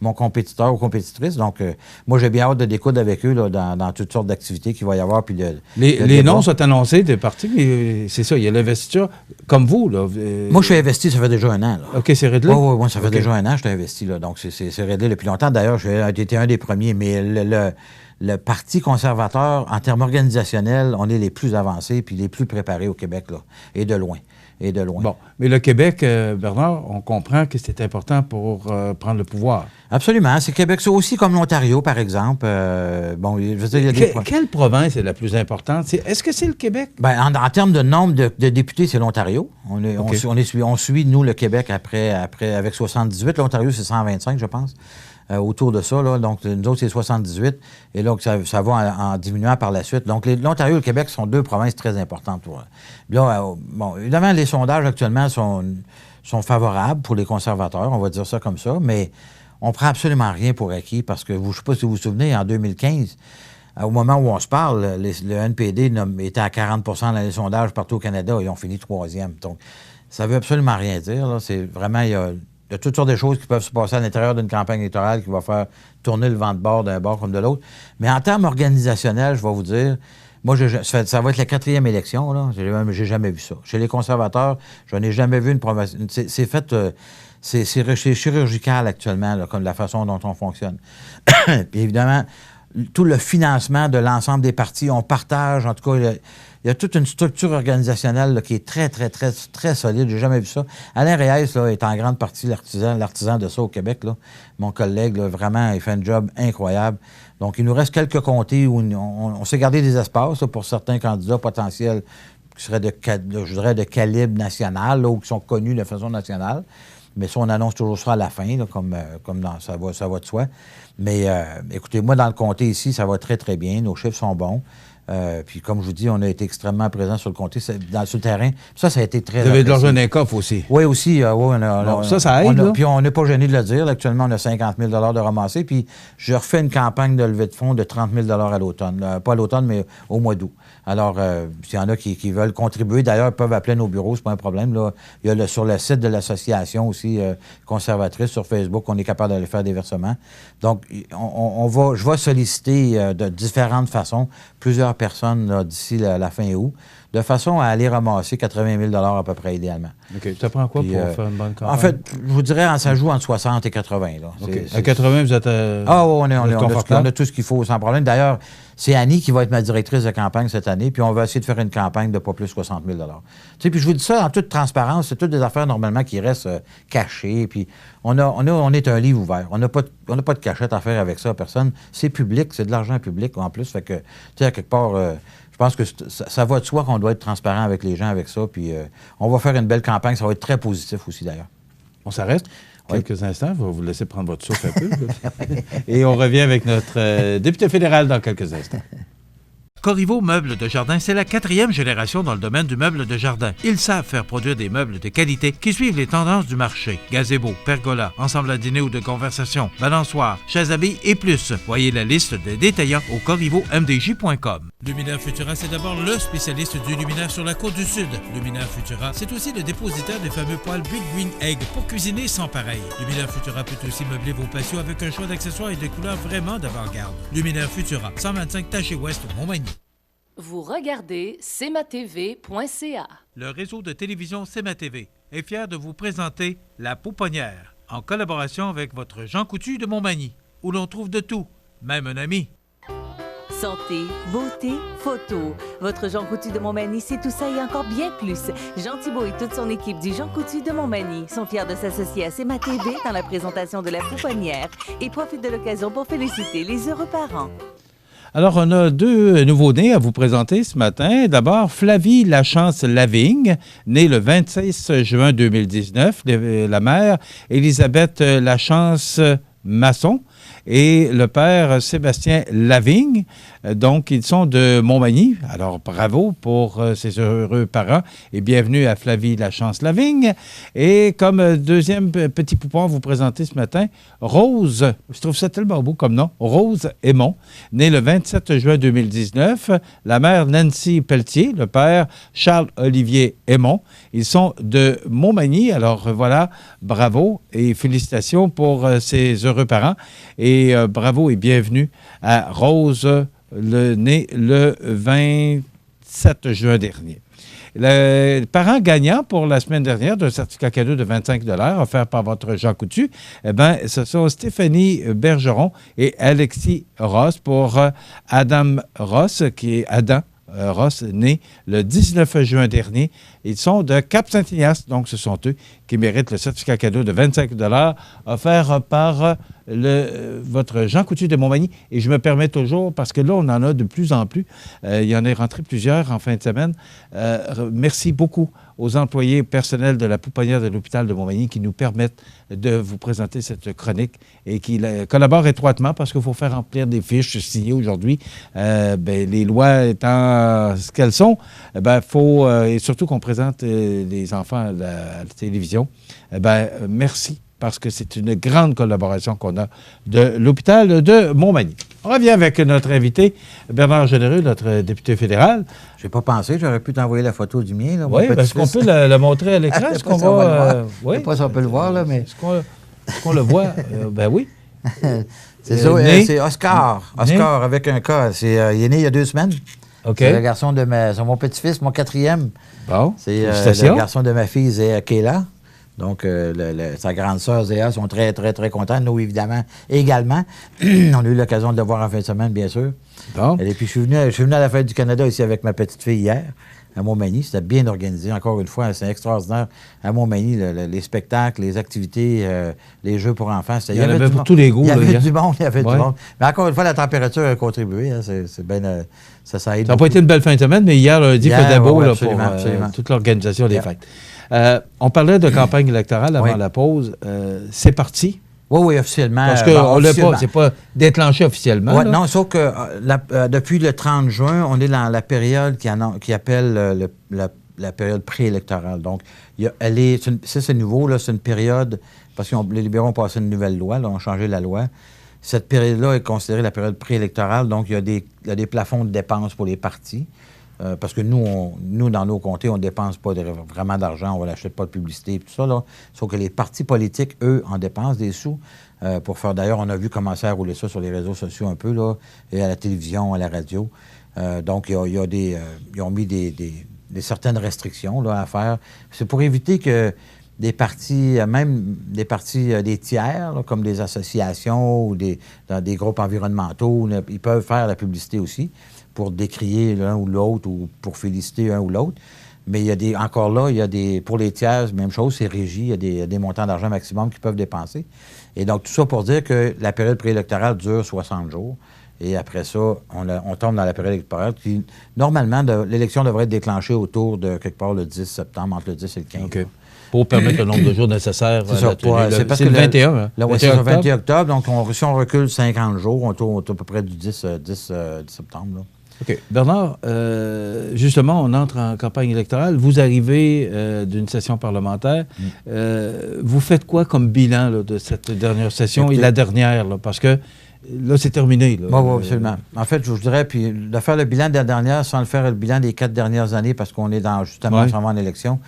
mon compétiteur ou compétitrice. Donc, moi, j'ai bien hâte de découdre avec eux là, dans toutes sortes d'activités qu'il va y avoir. Puis les noms sont annoncés des partis, mais c'est ça, il y a l'investiture. Comme vous, là. Moi, je suis investi, ça fait déjà un an. Là. OK, c'est réglé? Oui, moi, ça fait déjà un an que je suis investi. Là, donc, c'est réglé depuis longtemps. D'ailleurs, j'ai été un des premiers. Mais le Parti conservateur, en termes organisationnels, on est les plus avancés puis les plus préparés au Québec, là, et de loin. Bon, mais le Québec, Bernard, on comprend que c'est important pour prendre le pouvoir. Absolument. C'est Québec. C'est aussi comme l'Ontario, par exemple. Je veux dire, il y a quelle province est la plus importante? Est-ce que c'est le Québec? Bien, en termes de nombre de députés, c'est l'Ontario. On suit, nous, le Québec après avec 78. L'Ontario, c'est 125, je pense. Autour de ça, là. Donc, nous autres, c'est 78. Et là, ça va en diminuant par la suite. Donc, l'Ontario et le Québec sont deux provinces très importantes. Là, évidemment, les sondages actuellement sont favorables pour les conservateurs, on va dire ça comme ça, mais on prend absolument rien pour acquis parce que, je ne sais pas si vous vous souvenez, en 2015, au moment où on se parle, le NPD était à 40 dans les sondages partout au Canada. Ils ont fini 3e. Donc, ça ne veut absolument rien dire. Là. C'est vraiment... Il y a toutes sortes de choses qui peuvent se passer à l'intérieur d'une campagne électorale qui va faire tourner le vent de bord d'un bord comme de l'autre. Mais en termes organisationnels, je vais vous dire, moi, ça va être la 4e élection, là. J'ai jamais vu ça. Chez les conservateurs, je n'ai jamais vu une province. C'est fait... c'est chirurgical actuellement, là, comme la façon dont on fonctionne. Puis évidemment, tout le financement de l'ensemble des partis, on partage, en tout cas... Il y a toute une structure organisationnelle là, qui est très, très, très, très solide. J'ai jamais vu ça. Alain Reyes là, est en grande partie l'artisan de ça au Québec. Là. Mon collègue, là, vraiment, il fait un job incroyable. Donc, il nous reste quelques comtés où on s'est gardé des espaces là, pour certains candidats potentiels qui seraient de calibre national là, ou qui sont connus de façon nationale. Mais ça, on annonce toujours ça à la fin, là, comme ça va de soi. Mais écoutez, moi, dans le comté ici, ça va très, très bien. Nos chiffres sont bons. Puis, comme je vous dis, on a été extrêmement présents sur le comté, sur le terrain. Ça a été très... Vous avez de l'argent d'un coffre aussi. Oui, aussi. Ça aide, puis, on n'est pas gêné de le dire. Là, actuellement, on a 50 000 de ramasser. Puis, je refais une campagne de levée de fonds de 30 000 à l'automne. Pas à l'automne, mais au mois d'août. Alors, s'il y en a qui veulent contribuer, d'ailleurs, ils peuvent appeler nos bureaux, c'est pas un problème. Là. Il y a sur le site de l'association aussi conservatrice, sur Facebook, on est capable d'aller faire des versements. Donc, je vais solliciter de différentes façons plusieurs personnes d'ici la fin août, de façon à aller ramasser 80 000 à peu près, idéalement. OK. Ça prend quoi pour faire une bonne campagne? En fait, je vous dirais, ça joue entre 60 et 80. Là. OK. À 80, vous êtes... on a tout ce qu'il faut sans problème. D'ailleurs, c'est Annie qui va être ma directrice de campagne cette année, puis on va essayer de faire une campagne de pas plus de 60 000 Tu sais, puis je vous dis ça en toute transparence, c'est toutes des affaires normalement qui restent cachées, puis on est un livre ouvert. On n'a pas de cachette à faire avec ça à personne. C'est public, c'est de l'argent public en plus, fait que, tu sais, à quelque part... je pense que ça va de soi qu'on doit être transparent avec les gens avec ça. Puis on va faire une belle campagne. Ça va être très positif aussi, d'ailleurs. On s'arrête quelques instants. Je vais vous laisser prendre votre souffle un peu. Et on revient avec notre député fédéral dans quelques instants. Corriveau Meubles de Jardin, c'est la 4e génération dans le domaine du meuble de jardin. Ils savent faire produire des meubles de qualité qui suivent les tendances du marché. Gazebo, pergola, ensemble à dîner ou de conversation, balançoire, chaises à billes et plus. Voyez la liste des détaillants au corrivomdj.com. Luminaire Futura, c'est d'abord le spécialiste du luminaire sur la côte du Sud. Luminaire Futura, c'est aussi le dépositaire des fameux poêles Big Green Egg pour cuisiner sans pareil. Luminaire Futura peut aussi meubler vos patios avec un choix d'accessoires et de couleurs vraiment d'avant-garde. Luminaire Futura, 125 Taché Ouest, Montmagny. Vous regardez cmatv.ca. Le réseau de télévision CMA TV est fier de vous présenter La Pouponnière, en collaboration avec votre Jean Coutu de Montmagny, où l'on trouve de tout, même un ami. Santé, beauté, photo. Votre Jean Coutu de Montmagny, c'est tout ça et encore bien plus. Jean Thibault et toute son équipe du Jean Coutu de Montmagny sont fiers de s'associer à CMA TV dans la présentation de La Pouponnière et profitent de l'occasion pour féliciter les heureux parents. Alors, on a 2 nouveaux-nés à vous présenter ce matin. D'abord, Flavie Lachance-Lavigne, née le 26 juin 2019. La mère, Élisabeth Lachance-Masson. Et le père, Sébastien Lavigne. Donc, ils sont de Montmagny. Alors, bravo pour ces heureux parents et bienvenue à Flavie Lachance-Lavigne. Et comme deuxième petit poupon à vous présenter ce matin, Rose, je trouve ça tellement beau comme nom, Rose Aymon, née le 27 juin 2019. La mère, Nancy Pelletier, le père, Charles-Olivier Aymon. Ils sont de Montmagny. Alors, voilà, bravo et félicitations pour ces heureux parents. Et bravo et bienvenue à Rose, née le 27 juin dernier. Le parent gagnant pour la semaine dernière d'un certificat cadeau de 25 $ offert par votre Jean Coutu, eh bien, ce sont Stéphanie Bergeron et Alexis Ross pour Adam Ross, qui est Adam Ross, né le 19 juin dernier. Ils sont de Cap-Saint-Ignace, donc ce sont eux qui méritent le certificat cadeau de 25 $ offert par votre Jean Coutu de Montmagny. Et je me permets toujours, parce que là, on en a de plus en plus. Il y en est rentré plusieurs en fin de semaine. Merci beaucoup aux employés personnels de la pouponnière de l'hôpital de Montmagny qui nous permettent de vous présenter cette chronique et qui collaborent étroitement parce qu'il faut faire remplir des fiches signées aujourd'hui. Les lois étant ce qu'elles sont, faut, et surtout qu'on présente les enfants à la télévision, merci, parce que c'est une grande collaboration qu'on a de l'hôpital de Montmagny. On revient avec notre invité, Bernard Généreux, notre député fédéral. Je n'ai pas pensé, j'aurais pu t'envoyer la photo du mien. Là, oui, est-ce qu'on peut la montrer à l'écran? Est-ce qu'on va... Je ne sais pas si on peut le voir, là, mais... Est-ce qu'on le voit? Oui. C'est ça, c'est Oscar. Oscar, avec un K. Il est né il y a 2 semaines. OK. C'est le garçon de c'est mon petit-fils, mon 4e. Bon, c'est le garçon de ma fille, Zéa Kéla. Donc, sa grande sœur, Zéa, sont très, très, très contents. Nous, évidemment, également. On a eu l'occasion de le voir en fin de semaine, bien sûr. Bon. Et puis, je suis venu à la Fête du Canada ici avec ma petite fille hier, à Montmagny. C'était bien organisé. Encore une fois, c'est extraordinaire. À Montmagny, les spectacles, les activités, les jeux pour enfants. Il y en avait pour tous les goûts. Il y avait du monde, Mais encore une fois, la température a contribué. Hein, c'est bien... Ça aide. Ça n'a pas été une belle fin de semaine, mais hier, lundi, il faisait beau absolument. Pour toute l'organisation des fêtes. On parlait de campagne électorale avant la pause. C'est parti? Oui, officiellement. Parce que c'est pas déclenché officiellement. Oui, non, sauf que depuis le 30 juin, on est dans la période qui appelle la période préélectorale. Donc, c'est nouveau, là, c'est une période, parce que les libéraux ont passé une nouvelle loi, là, ont changé la loi. Cette période-là est considérée la période préélectorale, donc il y a des plafonds de dépenses pour les partis. Parce que nous, dans nos comtés, on ne dépense pas vraiment d'argent, on n'achète pas de publicité et tout ça. Là. Sauf que les partis politiques, eux, en dépensent des sous pour faire... D'ailleurs, on a vu commencer à rouler ça sur les réseaux sociaux un peu, là, et à la télévision, à la radio. Donc, ils ont mis des certaines restrictions là, à faire. C'est pour éviter que des partis, même des partis, des tiers, là, comme des associations ou dans des groupes environnementaux, ils peuvent faire la publicité aussi, pour décrier l'un ou l'autre ou pour féliciter un ou l'autre. Mais encore là, pour les tiers, même chose, c'est régi, il y a des montants d'argent maximum qu'ils peuvent dépenser. Et donc, tout ça pour dire que la période préélectorale dure 60 jours. Et après ça, on tombe dans la période électorale qui, normalement, l'élection devrait être déclenchée autour de quelque part le 10 septembre, entre le 10 et le 15. OK. Pour permettre le nombre de jours nécessaires. C'est le 21. C'est le 21 octobre. Donc, si on recule 50 jours, on tourne à peu près du 10 septembre. Là. OK. Bernard, justement, on entre en campagne électorale. Vous arrivez d'une session parlementaire. Vous faites quoi comme bilan là, de cette dernière session et la dernière? Là, parce que là, c'est terminé. Oui, absolument. En fait, je vous dirais, puis de faire le bilan de la dernière sans le faire le bilan des 4 dernières années, parce qu'on est justement en élection,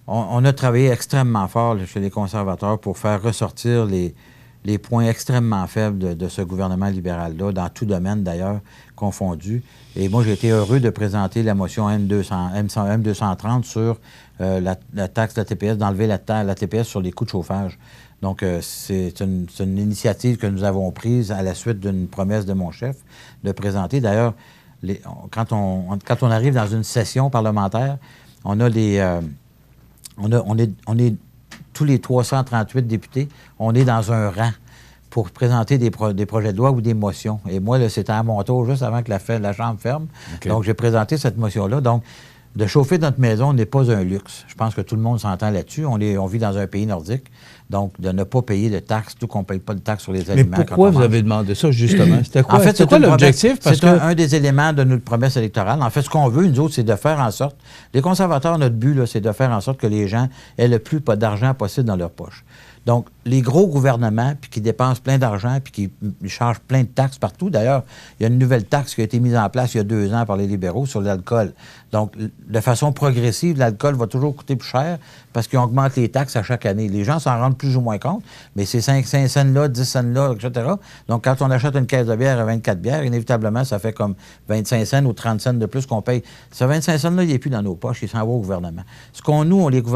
on a travaillé extrêmement fort là, chez les conservateurs pour faire ressortir les points extrêmement faibles de ce gouvernement libéral-là, dans tout domaine d'ailleurs, confondu. Et moi, j'ai été heureux de présenter la motion M230 sur la taxe de la TPS, d'enlever la TPS sur les coûts de chauffage. Donc, c'est une initiative que nous avons prise à la suite d'une promesse de mon chef de présenter. D'ailleurs, quand on arrive dans une session parlementaire, on a on est tous les 338 députés, on est dans un rang pour présenter des projets de loi ou des motions. Et moi, c'était à mon tour juste avant que la Chambre ferme. Okay. Donc, j'ai présenté cette motion-là. Donc, de chauffer notre maison n'est pas un luxe. Je pense que tout le monde s'entend là-dessus. On vit dans un pays nordique. Donc, de ne pas payer de taxes, tout qu'on ne paye pas de taxes sur les aliments. Mais pourquoi vous avez demandé ça, justement? C'était quoi, en fait, c'était quoi l'objectif? C'est un des éléments de notre promesse électorale. En fait, ce qu'on veut, nous autres, c'est de faire en sorte... Les conservateurs, notre but, là, c'est de faire en sorte que les gens aient le plus d'argent possible dans leur poche. Donc, les gros gouvernements, puis qui dépensent plein d'argent, puis qui chargent plein de taxes partout. D'ailleurs, il y a une nouvelle taxe qui a été mise en place il y a 2 ans par les libéraux sur l'alcool. Donc, de façon progressive, l'alcool va toujours coûter plus cher parce qu'ils augmentent les taxes à chaque année. Les gens s'en rendent plus ou moins compte, mais c'est 5 cents-là, 10 cents-là, etc. Donc, quand on achète une caisse de bière à 24 bières, inévitablement, ça fait comme 25 cents ou 30 cents de plus qu'on paye. Ce 25 cents-là, il n'est plus dans nos poches, il s'en va au gouvernement.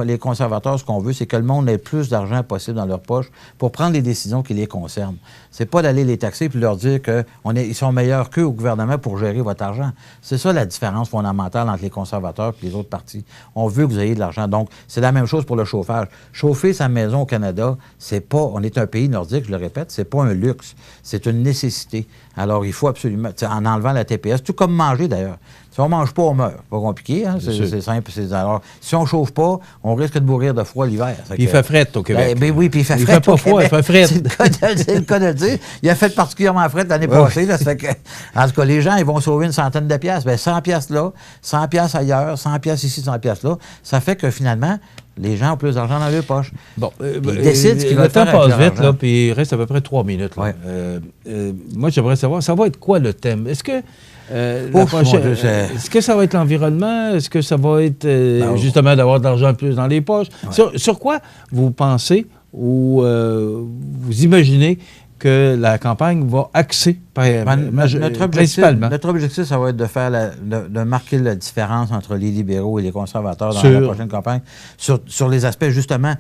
Les conservateurs, ce qu'on veut, c'est que le monde ait plus d'argent possible dans leur poche pour prendre les décisions qui les concernent. C'est pas d'aller les taxer puis leur dire qu'ils sont meilleurs qu'eux au gouvernement pour gérer votre argent. C'est ça la différence fondamentale entre les conservateurs et les autres partis. On veut que vous ayez de l'argent. Donc, c'est la même chose pour le chauffage. Chauffer sa maison au Canada, on est un pays nordique, je le répète, c'est pas un luxe, c'est une nécessité. Alors, il faut absolument, en enlevant la TPS, tout comme manger d'ailleurs. Si on ne mange pas, on meurt. Pas compliqué, hein? C'est simple. Alors, si on ne chauffe pas, on risque de mourir de froid l'hiver. Il fait fret au Québec. Oui, puis il fait fret. Il fait pas froid, il fait fret. C'est le cas de le dire. Il a fait particulièrement fret l'année passée. Là, ça fait en tout cas, les gens, ils vont sauver une centaine de piastres. Bien, 100 piastres là, 100 piastres ailleurs, 100 piastres ici, 100 piastres là. Ça fait que finalement, les gens ont plus d'argent dans leur poche. Bon, ils décident ce qu'ils veulent faire. Le temps passe vite, là, puis il reste à peu près 3 minutes. Là. Ouais. Moi, j'aimerais savoir, ça va être quoi le thème? Est-ce que est-ce que ça va être l'environnement? Est-ce que ça va être justement d'avoir de l'argent plus dans les poches? Ouais. Sur quoi vous pensez ou vous imaginez que la campagne va axer principalement? Notre objectif, ça va être de marquer la différence entre les libéraux et les conservateurs dans la prochaine campagne sur les aspects justement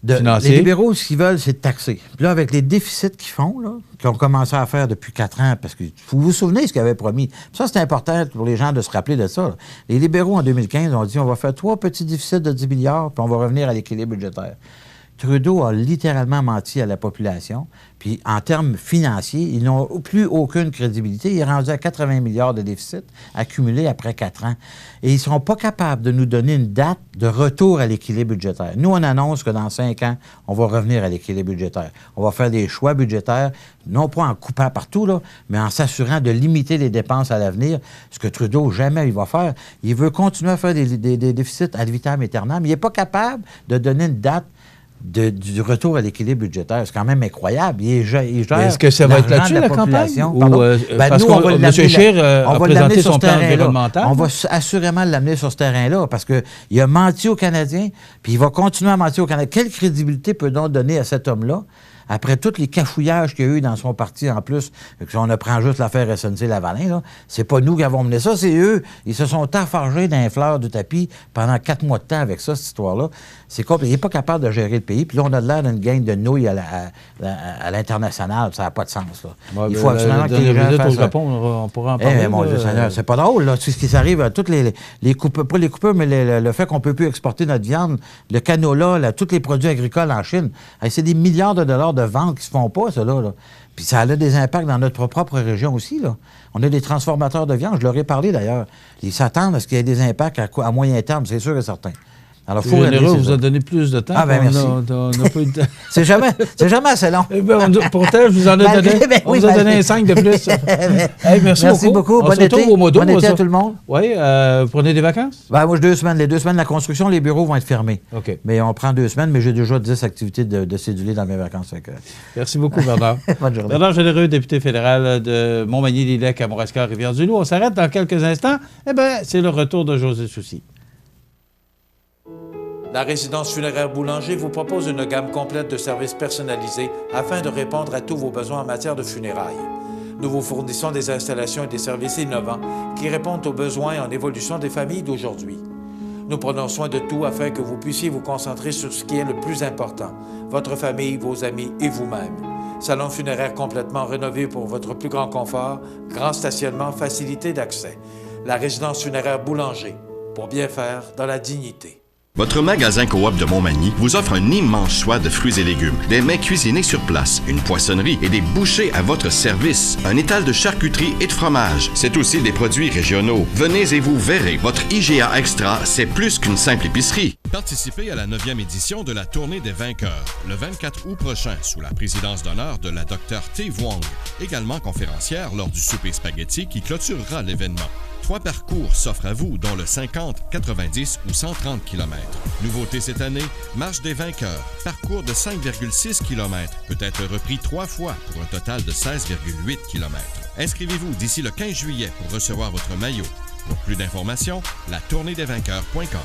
les libéraux, ce qu'ils veulent, c'est de taxer. Puis là, avec les déficits qu'ils font, là, qu'ils ont commencé à faire depuis 4 ans, parce que vous vous souvenez ce qu'ils avaient promis. Ça, c'est important pour les gens de se rappeler de ça. Là. Les libéraux, en 2015, ont dit on va faire 3 petits déficits de 10 milliards, puis on va revenir à l'équilibre budgétaire. Trudeau a littéralement menti à la population. Puis, en termes financiers, ils n'ont plus aucune crédibilité. Il est rendu à 80 milliards de déficit accumulés après 4 ans. Et ils ne seront pas capables de nous donner une date de retour à l'équilibre budgétaire. Nous, on annonce que dans 5 ans, on va revenir à l'équilibre budgétaire. On va faire des choix budgétaires, non pas en coupant partout, là, mais en s'assurant de limiter les dépenses à l'avenir. Ce que Trudeau, jamais il va faire. Il veut continuer à faire des déficits ad vitam aeternam, mais il n'est pas capable de donner une date du retour à l'équilibre budgétaire. C'est quand même incroyable. Il gère est-ce que ça va être là-dessus, la campagne? Ou, parce nous, que M. Scheer a présenté son plan environnemental. On va assurément l'amener sur ce terrain-là parce qu'il a menti aux Canadiens, puis il va continuer à mentir aux Canadiens. Quelle crédibilité peut donc donner à cet homme-là après tous les cafouillages qu'il y a eu dans son parti en plus? Si on prend juste l'affaire SNC-Lavalin, là, c'est pas nous qui avons mené ça, c'est eux. Ils se sont affargés d'un fleur du tapis pendant 4 mois de temps avec ça, cette histoire-là. C'est compliqué. Il n'est pas capable de gérer le pays. Puis là, on a l'air d'une gang de nouilles à l'international. Ça n'a pas de sens. Là. Il faut absolument que les gens fassent... au Japon, on pourra en parler. Mon Dieu Seigneur, c'est pas drôle. Là. Ce qui arrive à toutes les coupeurs, pas les coupeurs, mais le fait qu'on ne peut plus exporter notre viande, le canola, tous les produits agricoles en Chine. C'est des milliards de dollars de ventes qui se font pas, ça, là. Puis ça a des impacts dans notre propre région aussi, là. On a des transformateurs de viande, je leur ai parlé d'ailleurs. Ils s'attendent à ce qu'il y ait des impacts à moyen terme, c'est sûr et certain. Alors, faut généreux, on vous a donné plus de temps. Ah, ben merci. On a peu de temps. C'est jamais assez long. Eh ben, pourtant, je vous en ai donné. On vous a donné 5 de plus. Hey, merci beaucoup. Bon été. Au mois d'août, bon été à tout le monde. Oui, vous prenez des vacances? Ben, moi, 2 semaines. Les 2 semaines de la construction, les bureaux vont être fermés. OK. Mais on prend 2 semaines, mais j'ai déjà 10 activités de cédulées dans mes vacances. Merci beaucoup, Bernard. Bonne journée. Bernard Généreux, député fédéral de Montmagny-Lillet, Kamouraska, Rivière-du-Loup. On s'arrête dans quelques instants. Eh bien, c'est le retour de José Soucy. La résidence funéraire Boulanger vous propose une gamme complète de services personnalisés afin de répondre à tous vos besoins en matière de funérailles. Nous vous fournissons des installations et des services innovants qui répondent aux besoins en évolution des familles d'aujourd'hui. Nous prenons soin de tout afin que vous puissiez vous concentrer sur ce qui est le plus important, votre famille, vos amis et vous-même. Salon funéraire complètement rénové pour votre plus grand confort, grand stationnement, facilité d'accès. La résidence funéraire Boulanger, pour bien faire dans la dignité. Votre magasin Coop de Montmagny vous offre un immense choix de fruits et légumes, des mets cuisinés sur place, une poissonnerie et des bouchers à votre service, un étal de charcuterie et de fromage. C'est aussi des produits régionaux. Venez et vous verrez, votre IGA Extra, c'est plus qu'une simple épicerie. Participez à la 9e édition de la Tournée des vainqueurs, le 24 août prochain, sous la présidence d'honneur de la Dr. T. Wong, également conférencière lors du souper spaghetti qui clôturera l'événement. 3 parcours s'offrent à vous, dont le 50, 90 ou 130 km. Nouveauté cette année, Marche des vainqueurs, parcours de 5,6 km, peut être repris 3 fois pour un total de 16,8 km. Inscrivez-vous d'ici le 15 juillet pour recevoir votre maillot. Pour plus d'informations, latourneedesvainqueurs.com.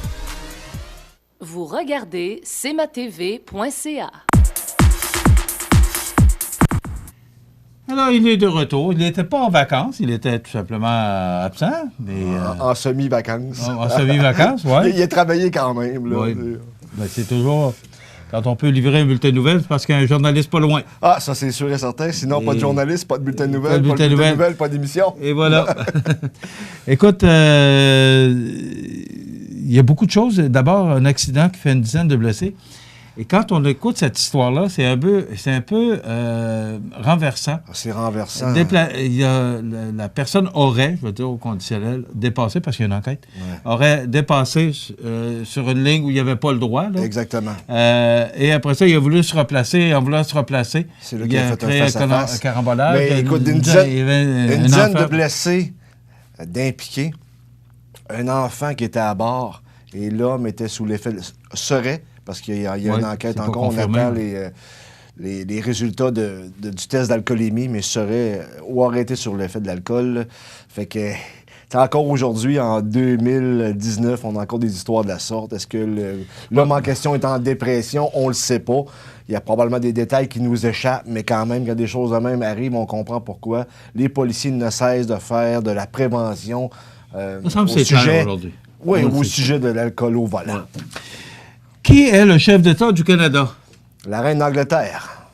Vous regardez cmatv.ca. Alors, il est de retour. Il n'était pas en vacances, il était tout simplement absent. Mais, en semi-vacances. En semi-vacances, oui. Il a travaillé quand même. Là, oui. Ben, c'est toujours... Quand on peut livrer un bulletin de nouvelles, c'est parce qu'il y a un journaliste pas loin. Ah, ça c'est sûr et certain. Sinon, pas de journaliste, pas de bulletin de nouvelles, pas de bulletin de nouvelles, pas d'émission. Et voilà. Écoute, il y a beaucoup de choses. D'abord, un accident qui fait une dizaine de blessés. Et quand on écoute cette histoire-là, c'est un peu renversant. C'est renversant. La personne aurait, je veux dire au conditionnel, dépassé, parce qu'il y a une enquête, aurait dépassé sur une ligne où il n'y avait pas le droit. Là. Exactement. Et après ça, il a voulu se replacer. En voulant se replacer, c'est là qu'il a fait un carambolage. Mais écoute, une dizaine de blessés, d'impliqués, un enfant qui était à bord, et l'homme était sous l'effet... Parce qu'il y a une enquête encore, on attend les résultats du test d'alcoolémie, mais serait ou aurait été sur l'effet de l'alcool. Fait que, encore aujourd'hui, en 2019, on a encore des histoires de la sorte. Est-ce que l'homme en question est en dépression? On le sait pas. Il y a probablement des détails qui nous échappent, mais quand même, quand des choses de même arrivent, on comprend pourquoi. Les policiers ne cessent de faire de la prévention au sujet, aujourd'hui. Oui, au sujet de l'alcool au volant. Ouais. Qui est le chef d'État du Canada? La reine d'Angleterre.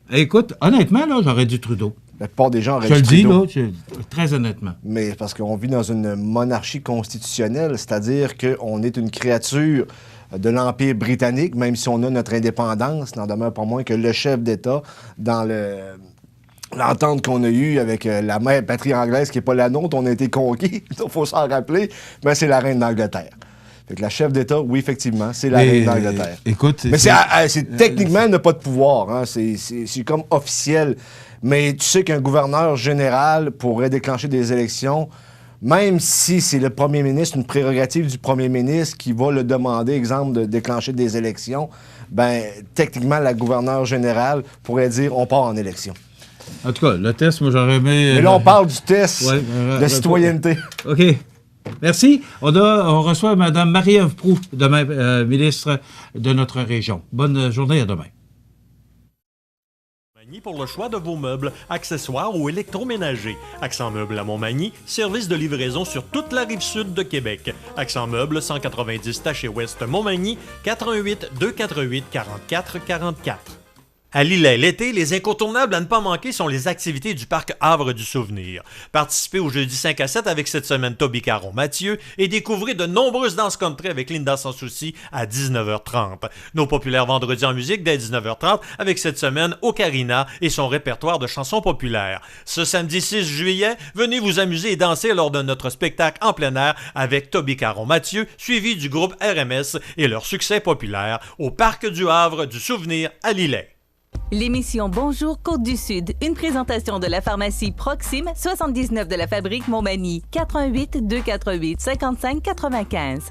Écoute, honnêtement, là, j'aurais dit Trudeau. La plupart des gens auraient dit Trudeau. Je le dis, là, très honnêtement. Mais parce qu'on vit dans une monarchie constitutionnelle, c'est-à-dire qu'on est une créature de l'Empire britannique, même si on a notre indépendance, n'en demeure pas moins que le chef d'État, dans l'entente qu'on a eue avec la mère patrie anglaise, qui n'est pas la nôtre, on a été conquis, il faut s'en rappeler, mais c'est la reine d'Angleterre. Fait que la chef d'État, oui, effectivement, c'est la reine d'Angleterre. Écoute, mais c'est techniquement, elle n'a pas de pouvoir. Hein, c'est comme officiel. Mais tu sais qu'un gouverneur général pourrait déclencher des élections, même si c'est le premier ministre, une prérogative du premier ministre qui va le demander, exemple, de déclencher des élections, bien, techniquement, la gouverneure générale pourrait dire on part en élection. En tout cas, le test, moi, j'aurais aimé... Mais là, on parle du test de citoyenneté. OK. Merci. On reçoit Mme Marie-Ève Proulx, demain, ministre de notre région. Bonne journée, à demain. Pour le choix de vos meubles, accessoires ou électroménagers. Accent Meubles à Montmagny, service de livraison sur toute la rive sud de Québec. Accent Meubles, 190 Taché Ouest Montmagny, 418 248 44 44. À Lillet, l'été, les incontournables à ne pas manquer sont les activités du parc Havre du Souvenir. Participez au jeudi 5 à 7 avec cette semaine Toby Caron Mathieu et découvrez de nombreuses danses country avec Linda Sans Souci à 19h30. Nos populaires vendredis en musique dès 19h30 avec cette semaine Ocarina et son répertoire de chansons populaires. Ce samedi 6 juillet, venez vous amuser et danser lors de notre spectacle en plein air avec Toby Caron Mathieu, suivi du groupe RMS et leur succès populaire au parc du Havre du Souvenir à Lillet. L'émission Bonjour Côte-du-Sud, une présentation de la pharmacie Proxime, 79 de la Fabrique Montmagny, 88 248 55 95.